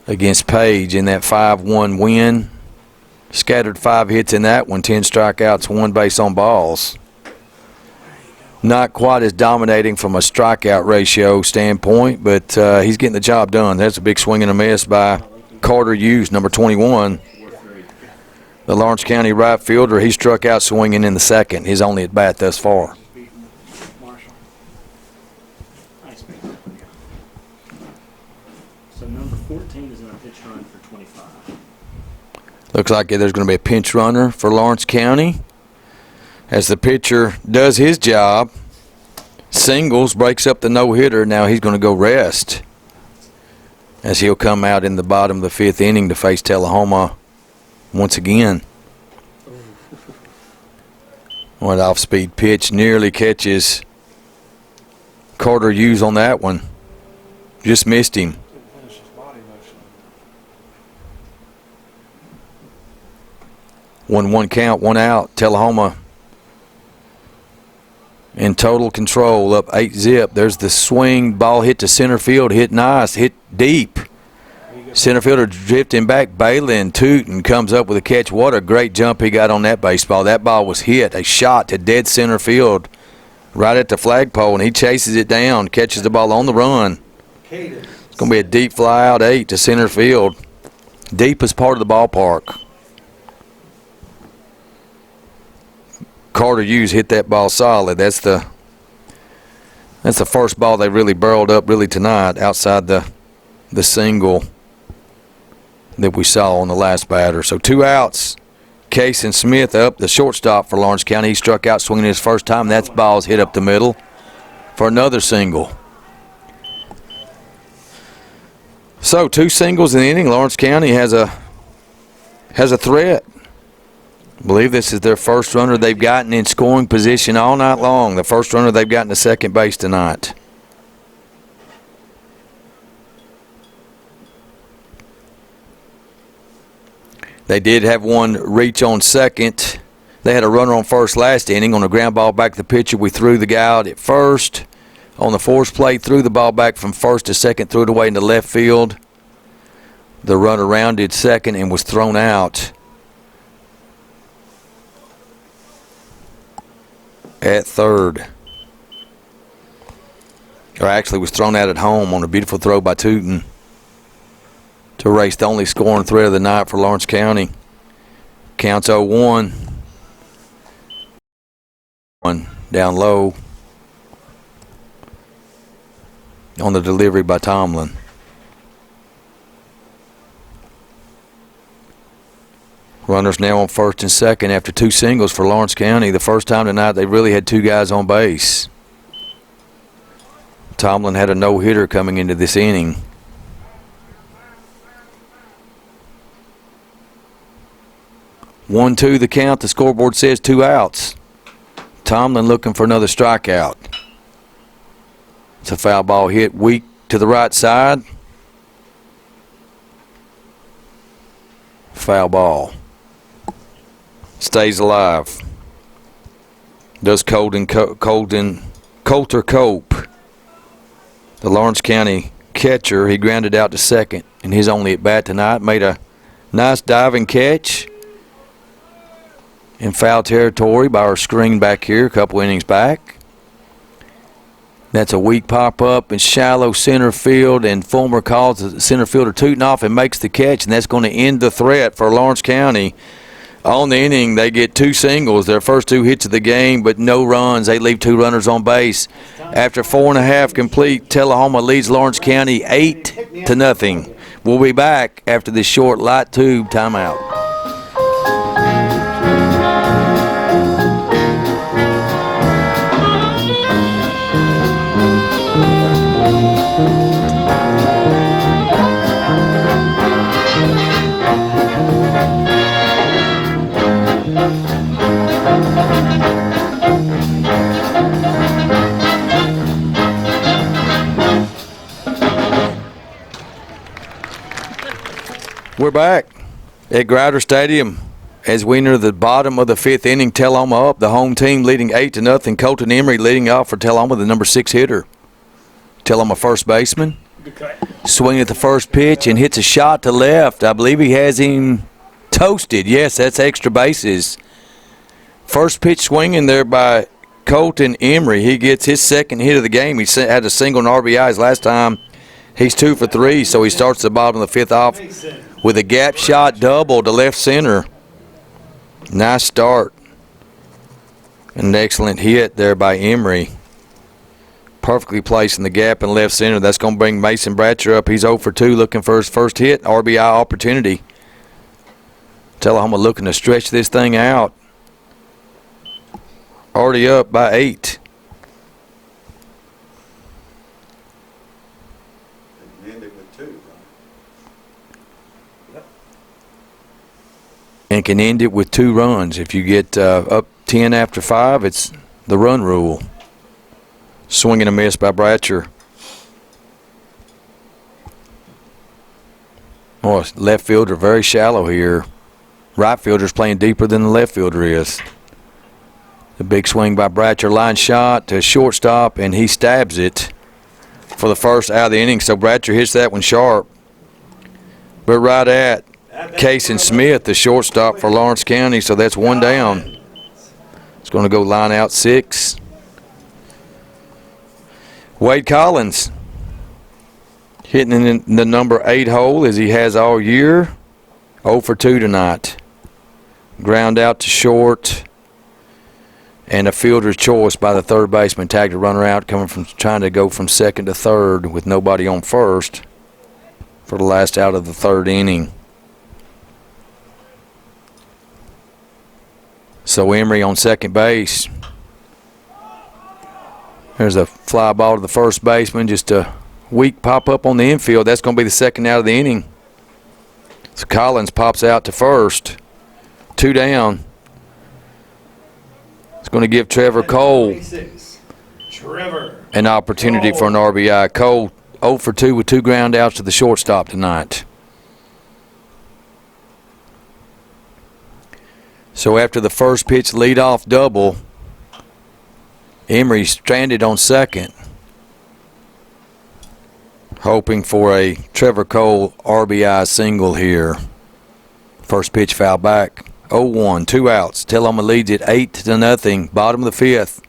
against Page in that 5-1 win. Scattered 5 hits in that one, 10 strikeouts, 1 base on balls. Not quite as dominating from a strikeout ratio standpoint, but he's getting the job done. That's a big swing and a miss by Carter Hughes, number 21. The Lawrence County right fielder, he struck out swinging in the second. His only at bat thus far. So number 14 is going to pitch run for 25. Looks like there's going to be a pinch runner for Lawrence County. As the pitcher does his job, singles, breaks up the no-hitter. Now he's going to go rest as he'll come out in the bottom of the 5th inning to face Tullahoma once again. One off-speed pitch nearly catches Carter Hughes on that one. Just missed him. 1-1 count, 1 out. Tullahoma in total control, up 8-zip. There's the swing, ball hit to center field, hit nice, hit deep. Center fielder drifting back, Balin Tootin comes up with a catch. What a great jump he got on that baseball. That ball was hit, a shot to dead center field right at the flagpole, and he chases it down, catches the ball on the run. It's going to be a deep fly out 8 to center field. Deepest part of the ballpark. Carter Hughes hit that ball solid. That's the first ball they really barreled up really tonight outside the single that we saw on the last batter. So 2 outs. Case and Smith up, the shortstop for Lawrence County. He struck out swinging his first time. That ball's hit up the middle for another single. So 2 singles in the inning. Lawrence County has a threat. I believe this is their first runner they've gotten in scoring position all night long. The first runner they've gotten to second base tonight. They did have one reach on second. They had a runner on first last inning on a ground ball back to the pitcher. We threw the guy out at first. On the force play, threw the ball back from first to second, threw it away into left field. The runner rounded second and was thrown out at third. Or actually was thrown out at home on a beautiful throw by Tootin to erase the only scoring threat of the night for Lawrence County. Counts 0-1. One down low on the delivery by Tomlin. Runners now on first and second after 2 singles for Lawrence County. The first time tonight they really had 2 guys on base. Tomlin had a no-hitter coming into this inning. One, 2 the count. The scoreboard says 2 outs. Tomlin looking for another strikeout. It's a foul ball hit weak to the right side. Foul ball. Stays alive. Does Coulter Cope. The Lawrence County catcher, he grounded out to second in his only at bat tonight. Made a nice diving catch in foul territory by our screen back here a couple innings back. That's a weak pop-up in shallow center field, and Fulmer calls the center fielder Tootin off and makes the catch, and that's going to end the threat for Lawrence County. On the inning, they get 2 singles, their first 2 hits of the game, but no runs. They leave 2 runners on base. After 4.5 complete, Tullahoma leads Lawrence County 8-0. We'll be back after this short light tube timeout. back at Grider Stadium as we enter the bottom of the 5th inning. Tullahoma up, the home team leading 8-0. Colton Emery leading off for Tullahoma, the number 6 hitter. Tullahoma first baseman. Good cut. Swing at the first pitch and hits a shot to left. I believe he has him toasted. Yes, that's extra bases. First pitch swinging there by Colton Emery. He gets his second hit of the game. He had a single and RBI his last time. He's 2 for 3, so he starts the bottom of the 5th off with a gap shot double to left center. Nice start. An excellent hit there by Emery. Perfectly placed in the gap in left center. That's going to bring Mason Bratcher up. He's 0 for 2, looking for his first hit, RBI opportunity. Tullahoma looking to stretch this thing out. Already up by 8. And can end it with 2 runs. If you get up 10 after 5, it's the run rule. Swing and a miss by Bratcher. Oh, left fielder very shallow here. Right fielder's playing deeper than the left fielder is. The big swing by Bratcher, line shot to shortstop, and he stabs it for the first out of the inning. So Bratcher hits that one sharp. But right at Cason Smith, the shortstop for Lawrence County, so that's 1 down. It's going to go line out 6. Wade Collins hitting in the number 8 hole as he has all year. 0 for 2 tonight. Ground out to short. And a fielder's choice by the third baseman. Tagged a runner out, coming from trying to go from second to third with nobody on first for the last out of the 3rd inning. So Emery on second base. There's a fly ball to the first baseman. Just a weak pop up on the infield. That's going to be the second out of the inning. So Collins pops out to first. 2 down. It's going to give Trevor Cole an opportunity for an RBI. Cole 0 for 2 with 2 ground outs to the shortstop tonight. So after the first pitch leadoff double, Emery stranded on second, hoping for a Trevor Cole RBI single here. First pitch foul back. 0-1, 2 outs. Tullahoma leads it 8-0. Bottom of the 5th.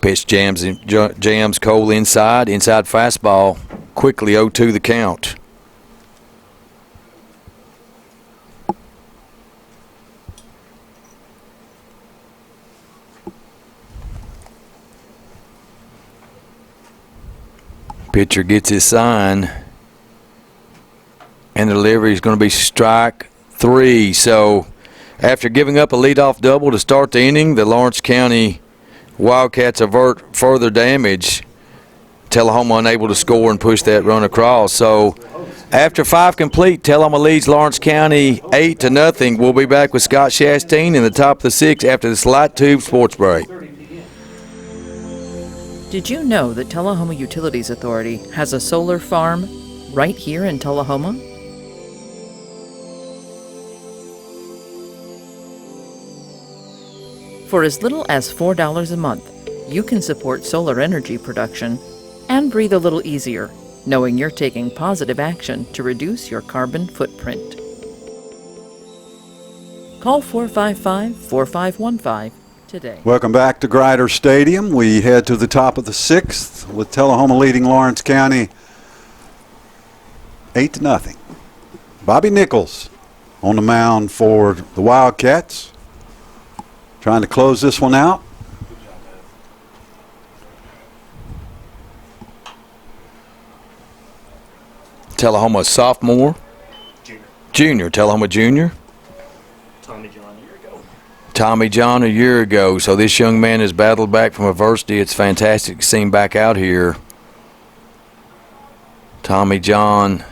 Pitch jams Cole inside fastball. Quickly 0-2 the count. Pitcher gets his sign, and the delivery is going to be strike 3. So after giving up a leadoff double to start the inning, the Lawrence County Wildcats avert further damage. Tullahoma unable to score and push that run across. So after 5 complete, Tullahoma leads Lawrence County 8-0. We'll be back with Scott Shasteen in the top of the 6th after this light tube sports break. Did you know that Tullahoma Utilities Authority has a solar farm right here in Tullahoma? For as little as $4 a month, you can support solar energy production and breathe a little easier, knowing you're taking positive action to reduce your carbon footprint. Call 455-4515 today. Welcome back to Grider Stadium. We head to the top of the 6th with Tullahoma leading Lawrence County 8-0. Bobby Nichols on the mound for the Wildcats, trying to close this one out. Tullahoma sophomore. Junior. Tullahoma junior. Tommy John a year ago. So this young man has battled back from adversity. It's fantastic to see him back out here. Tommy John,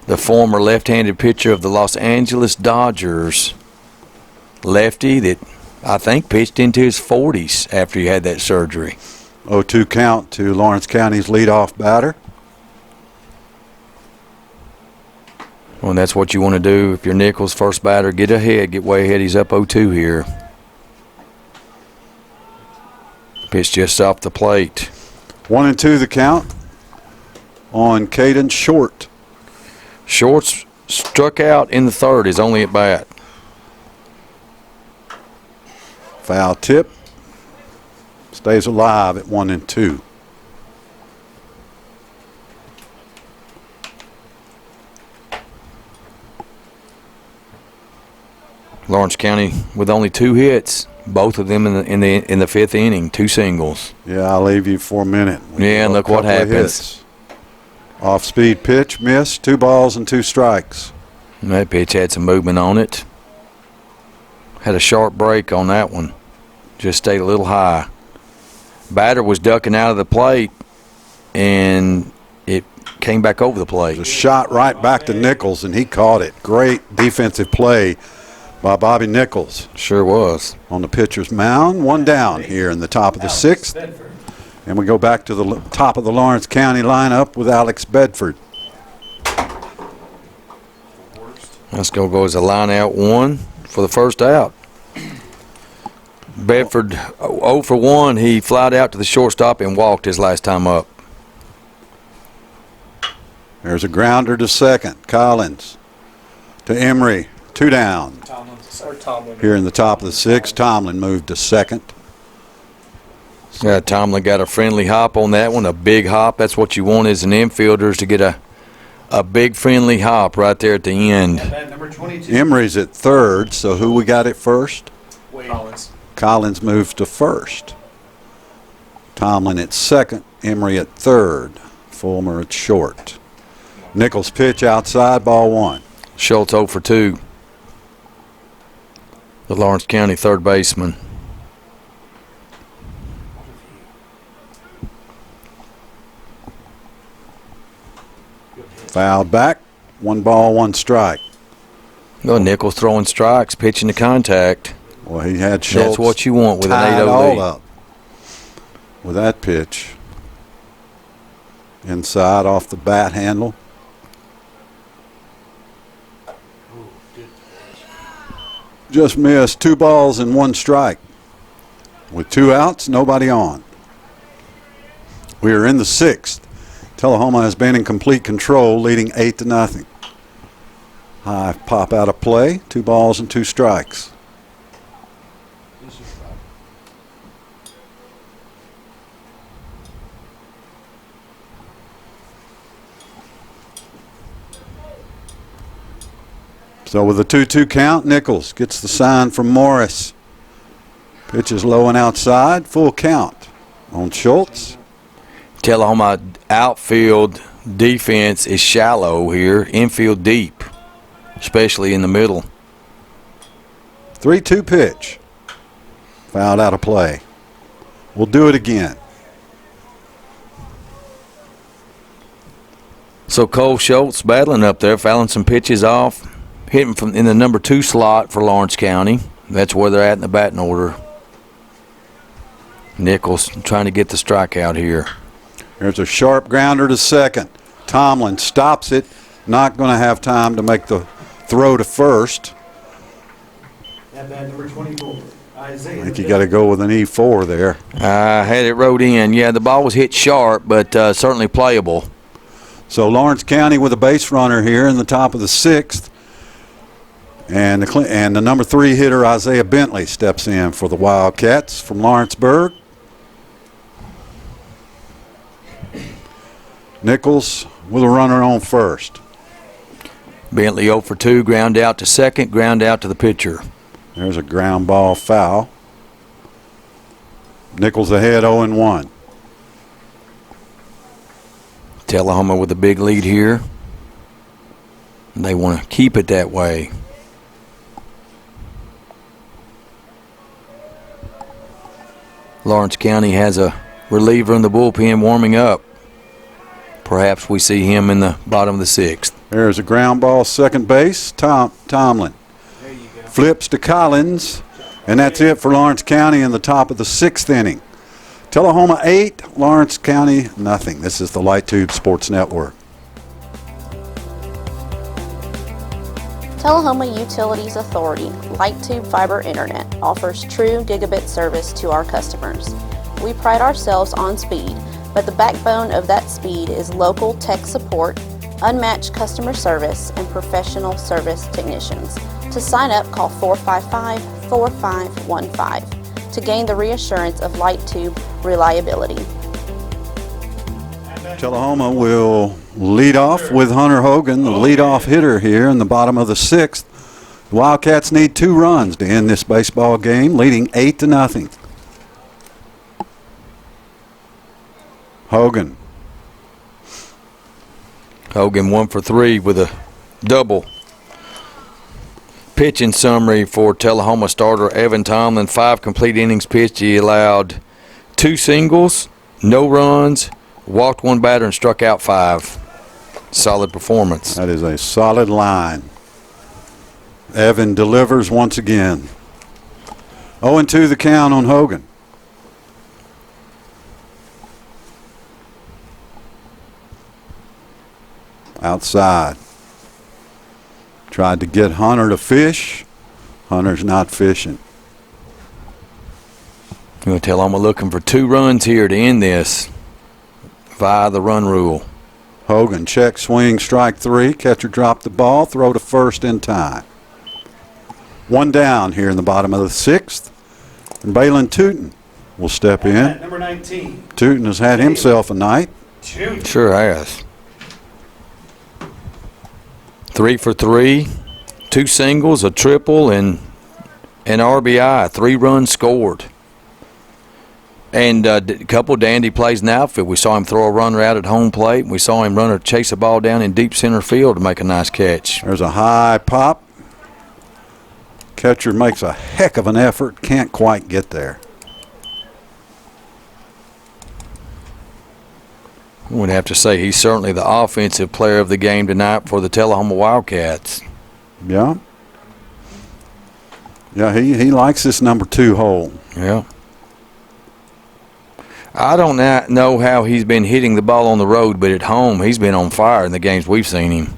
the former left-handed pitcher of the Los Angeles Dodgers. Lefty that I think pitched into his 40s after he had that surgery. 0-2 count to Lawrence County's leadoff batter. Well, and that's what you want to do if you're Nichols, first batter. Get ahead, get way ahead. He's up 0-2 here. Pitch just off the plate. 1-2 the count on Caden Short. Short's struck out in the third, his only at bat. Foul tip. Stays alive at 1-2. Lawrence County with only 2 hits, both of them in the 5th inning, 2 singles. Yeah, I'll leave you for a minute. Yeah, and look what happens. Off-speed pitch, missed, 2 balls and 2 strikes. And that pitch had some movement on it. Had a sharp break on that one. Just stayed a little high. Batter was ducking out of the plate, and it came back over the plate. A shot right back to Nichols, and he caught it. Great defensive play by Bobby Nichols. Sure was. On the pitcher's mound, 1 down here in the top of the 6th. And we go back to the top of the Lawrence County lineup with Alex Bedford. That's going to go as a line out 1 for the first out. Bedford 0 for 1. He flied out to the shortstop and walked his last time up. There's a grounder to second. Collins to Emery. 2 down. Tomlin. Here in the top of the 6th, Tomlin moved to second. Yeah, Tomlin got a friendly hop on that one, a big hop. That's what you want as an infielder, is to get a big friendly hop right there at the end. Number 22. Emery's at third, so who we got at first? Collins. Collins moves to first. Tomlin at second, Emery at third, Fulmer at short. Nichols pitch outside, ball 1. Schultz 0 for 2. The Lawrence County third baseman. Fouled back, 1 ball, 1 strike. Well, Nichols throwing strikes, pitching to contact. Well, he had Schultz. That's what you want with an tied 8-0 all lead. up with that pitch. Inside off the bat handle. Just missed. 2 balls and 1 strike. With 2 outs, nobody on. We are in the 6th. Tullahoma has been in complete control, leading 8-0. High pop out of play. 2 balls and 2 strikes. So with a 2-2 count, Nichols gets the sign from Morris. Pitch is low and outside. Full count on Schultz. Tullahoma outfield defense is shallow here, infield deep, especially in the middle. 3-2 pitch. Fouled out of play. We'll do it again. So Cole Schultz battling up there, fouling some pitches off, hitting from in the number 2 slot for Lawrence County. That's where they're at in the batting order. Nichols trying to get the strikeout here. There's a sharp grounder to second. Tomlin stops it. Not going to have time to make the throw to first. At bat number 24. Isaiah. I think you got to go with an E4 there. I had it rode in. Yeah, the ball was hit sharp, but certainly playable. So Lawrence County with a base runner here in the top of the 6th. And the number 3 hitter, Isaiah Bentley, steps in for the Wildcats from Lawrenceburg. Nichols with a runner on first. Bentley 0 for 2, ground out to second, ground out to the pitcher. There's a ground ball foul. Nichols ahead 0-1. Tullahoma with a big lead here. They want to keep it that way. Lawrence County has a reliever in the bullpen warming up. Perhaps we see him in the bottom of the 6th. There's a ground ball, second base, Tomlin. Flips to Collins, and that's it for Lawrence County in the top of the 6th inning. Tullahoma 8, Lawrence County nothing. This is the Light Tube Sports Network. Tullahoma Utilities Authority Light Tube Fiber Internet offers true gigabit service to our customers. We pride ourselves on speed, but the backbone of that speed is local tech support, unmatched customer service, and professional service technicians. To sign up, call 455-4515 to gain the reassurance of light tube reliability. Tullahoma will lead off with Hunter Hogan, the leadoff hitter here in the bottom of the sixth. The Wildcats need 2 runs to end this baseball game, leading 8-0. Hogan. Hogan 1 for 3 with a double. Pitching summary for Tullahoma starter Evan Tomlin. 5 complete innings pitched. He allowed 2 singles, no runs, walked 1 batter, and struck out 5. Solid performance. That is a solid line. Evan delivers once again. 0-2 the count on Hogan. Outside. Tried to get Hunter to fish. Hunter's not fishing. Tullahoma looking for 2 runs here to end this via the run rule. Hogan check, swing, strike 3. Catcher dropped the ball, throw to first in time. 1 down here in the bottom of the sixth. And Balin Tootin will step in. Number 19. Tootin has had himself a night. Sure has. 3 for 3, 2 singles, a triple, and an RBI. 3 runs scored. And a couple dandy plays in the outfield. We saw him throw a runner out at home plate. We saw him chase a ball down in deep center field to make a nice catch. There's a high pop. Catcher makes a heck of an effort. Can't quite get there. I would have to say he's certainly the offensive player of the game tonight for the Tullahoma Wildcats. Yeah. Yeah, he likes this number 2 hole. Yeah. I don't know how he's been hitting the ball on the road, but at home he's been on fire in the games we've seen him.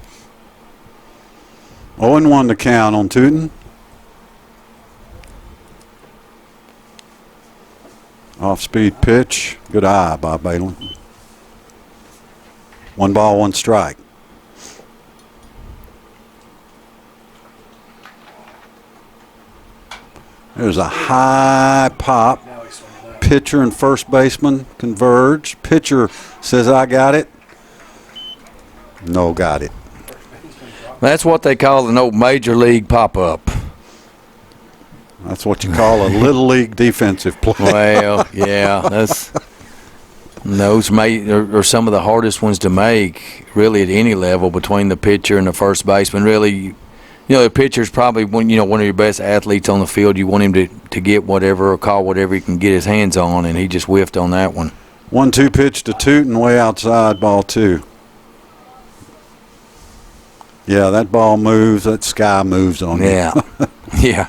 0-1 to count on Tootin. Off-speed pitch. Good eye by Balin. 1 ball, 1 strike. There's a high pop. Pitcher and first baseman converge. Pitcher says, I got it. No, got it. That's what they call an old major league pop-up. That's what you call a little league defensive play. Well, yeah, those are some of the hardest ones to make, really, at any level between the pitcher and the first baseman. Really, the pitcher's probably one of your best athletes on the field. You want him to get whatever or call whatever he can get his hands on, and he just whiffed on that one. 1-2 pitch to Tootin, way outside, ball 2. Yeah, that ball moves. That sky moves on you. Yeah, yeah.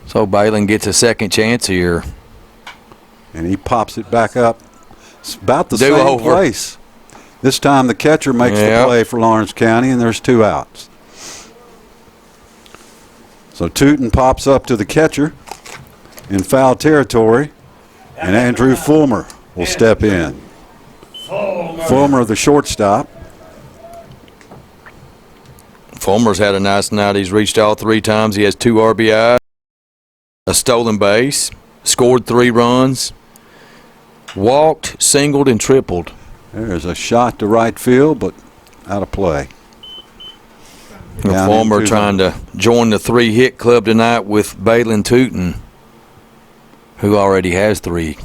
So Balin gets a second chance here. And he pops it back up. It's about the Do same over. place. This time the catcher makes the play for Lawrence County, and there's 2 outs. So Tootin pops up to the catcher in foul territory, and Andrew Fulmer will step in. Fulmer, the shortstop. Fulmer's had a nice night. He's reached all 3 times. He has 2 RBIs, a stolen base, scored 3 runs, walked, singled, and tripled. There's a shot to right field, but out of play. Fulmer trying to join the 3-hit club tonight with Balin Tootin, who already has 3.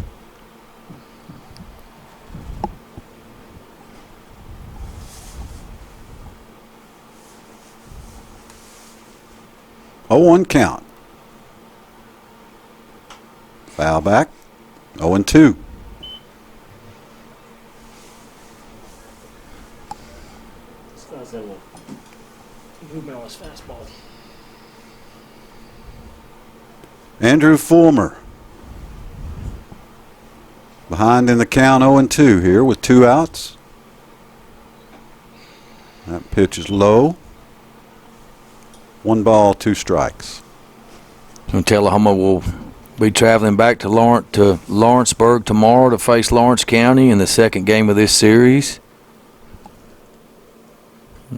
Oh, 1 count. Foul back. 0-2. Still has that little movement on his fastball. Andrew Fulmer behind in the count, 0-2 here with 2 outs. That pitch is low. 1 ball, 2 strikes. And Tullahoma will be traveling back to Lawrenceburg tomorrow to face Lawrence County in the second game of this series,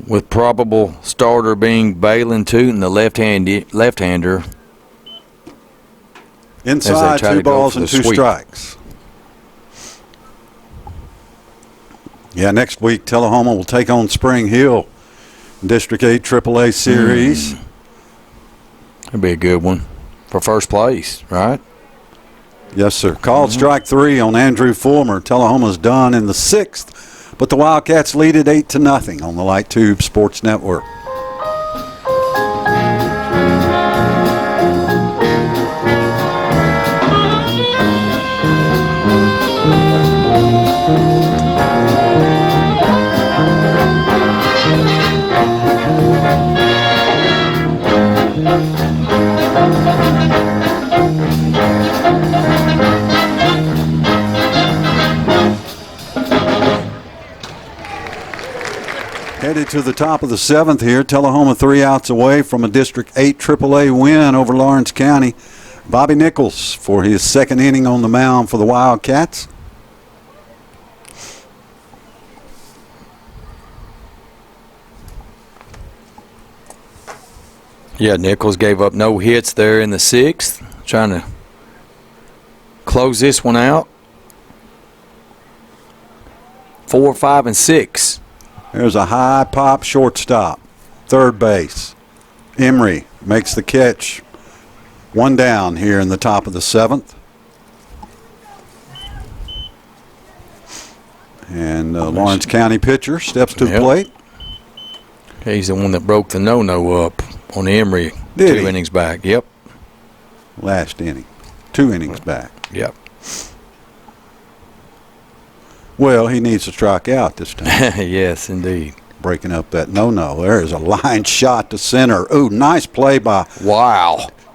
with probable starter being Balin Tootin, the left-hander. Inside, 2 balls and 2 strikes. Yeah, next week Tullahoma will take on Spring Hill, District 8 AAA Series. That'd be a good one for first place, right? Yes, sir. Called strike 3 on Andrew Fulmer. Tullahoma's done in the 6th, but the Wildcats lead it 8-0 on the Light Tube Sports Network. Headed to the top of the 7th here. Tullahoma 3 outs away from a District 8 AAA win over Lawrence County. Bobby Nichols for his second inning on the mound for the Wildcats. Yeah, Nichols gave up no hits there in the 6th, trying to close this one out. 4, 5, and 6. There's a high pop shortstop, third base. Emery makes the catch. 1 down here in the top of the 7th. And Lawrence County pitcher steps to the plate. He's the one that broke the no-no up on Emery 2 innings back. Yep. Last inning. 2 innings back. Yep. Well, he needs to strike out this time. Yes, indeed. Breaking up that no-no. There is a line shot to center. Ooh, nice play by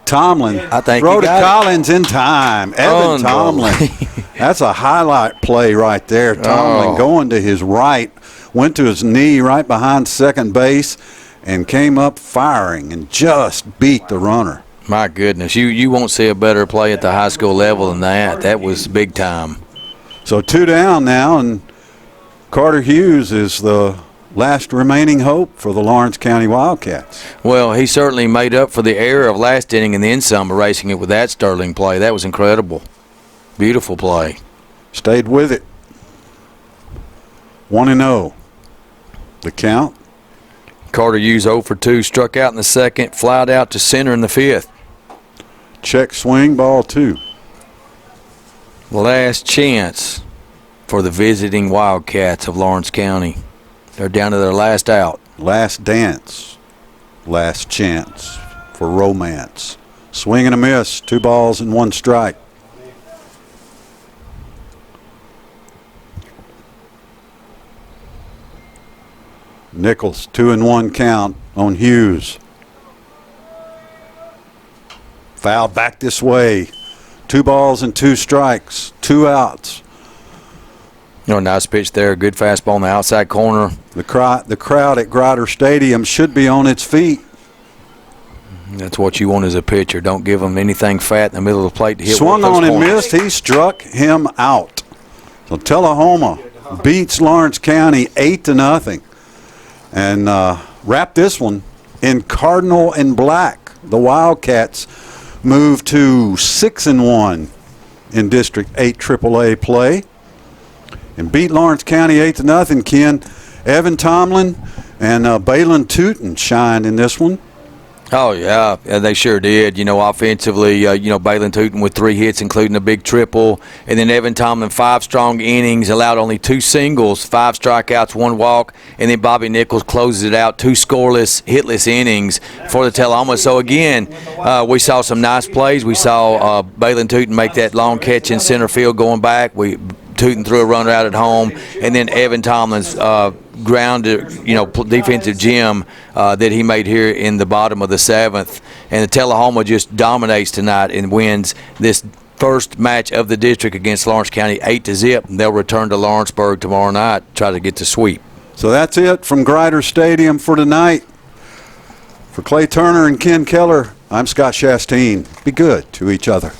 Tomlin. I think throw to Collins in time. Evan Tomlin. That's a highlight play right there. Tomlin going to his right, went to his knee right behind second base, and came up firing and just beat the runner. My goodness, you won't see a better play at the high school level than that. That was big time. So 2 down now, and Carter Hughes is the last remaining hope for the Lawrence County Wildcats. Well, he certainly made up for the error of last inning and then some, erasing it with that sterling play. That was incredible. Beautiful play. Stayed with it. 1-0. The count. Carter Hughes 0 for 2, struck out in the 2nd, flied out to center in the 5th. Check swing, ball 2. Last chance for the visiting Wildcats of Lawrence County. They're down to their last out. Last dance. Last chance for romance. Swing and a miss. 2 balls and 1 strike. Nichols, 2-1 count on Hughes. Foul back this way. 2 balls and 2 strikes. 2 outs. Nice pitch there. Good fastball in the outside corner. The crowd at Grider Stadium should be on its feet. That's what you want as a pitcher. Don't give them anything fat in the middle of the plate to hit. Swung on and missed. He struck him out. So Tullahoma beats Lawrence County 8-0. And wrap this one in Cardinal and Black. The Wildcats move to 6-1 in District 8 AAA play and beat Lawrence County 8-0. Ken, Evan Tomlin and Balin Tootin shined in this one. Oh, yeah, they sure did. Offensively, Balin Tootin with 3 hits, including a big triple. And then Evan Tomlin, 5 strong innings, allowed only 2 singles, 5 strikeouts, 1 walk. And then Bobby Nichols closes it out, 2 scoreless, hitless innings for the Tullahoma. So, again, we saw some nice plays. We saw Balin Tootin make that long catch in center field going back. Tootin threw a runner out at home. And then Evan Tomlin's grounded, defensive gem that he made here in the bottom of the 7th. And the Tullahoma just dominates tonight and wins this first match of the district against Lawrence County 8-0. They'll return to Lawrenceburg tomorrow night, try to get the sweep. So that's it from Grider Stadium for tonight. For Clay Turner and Ken Keller, I'm Scott Chastain. Be good to each other.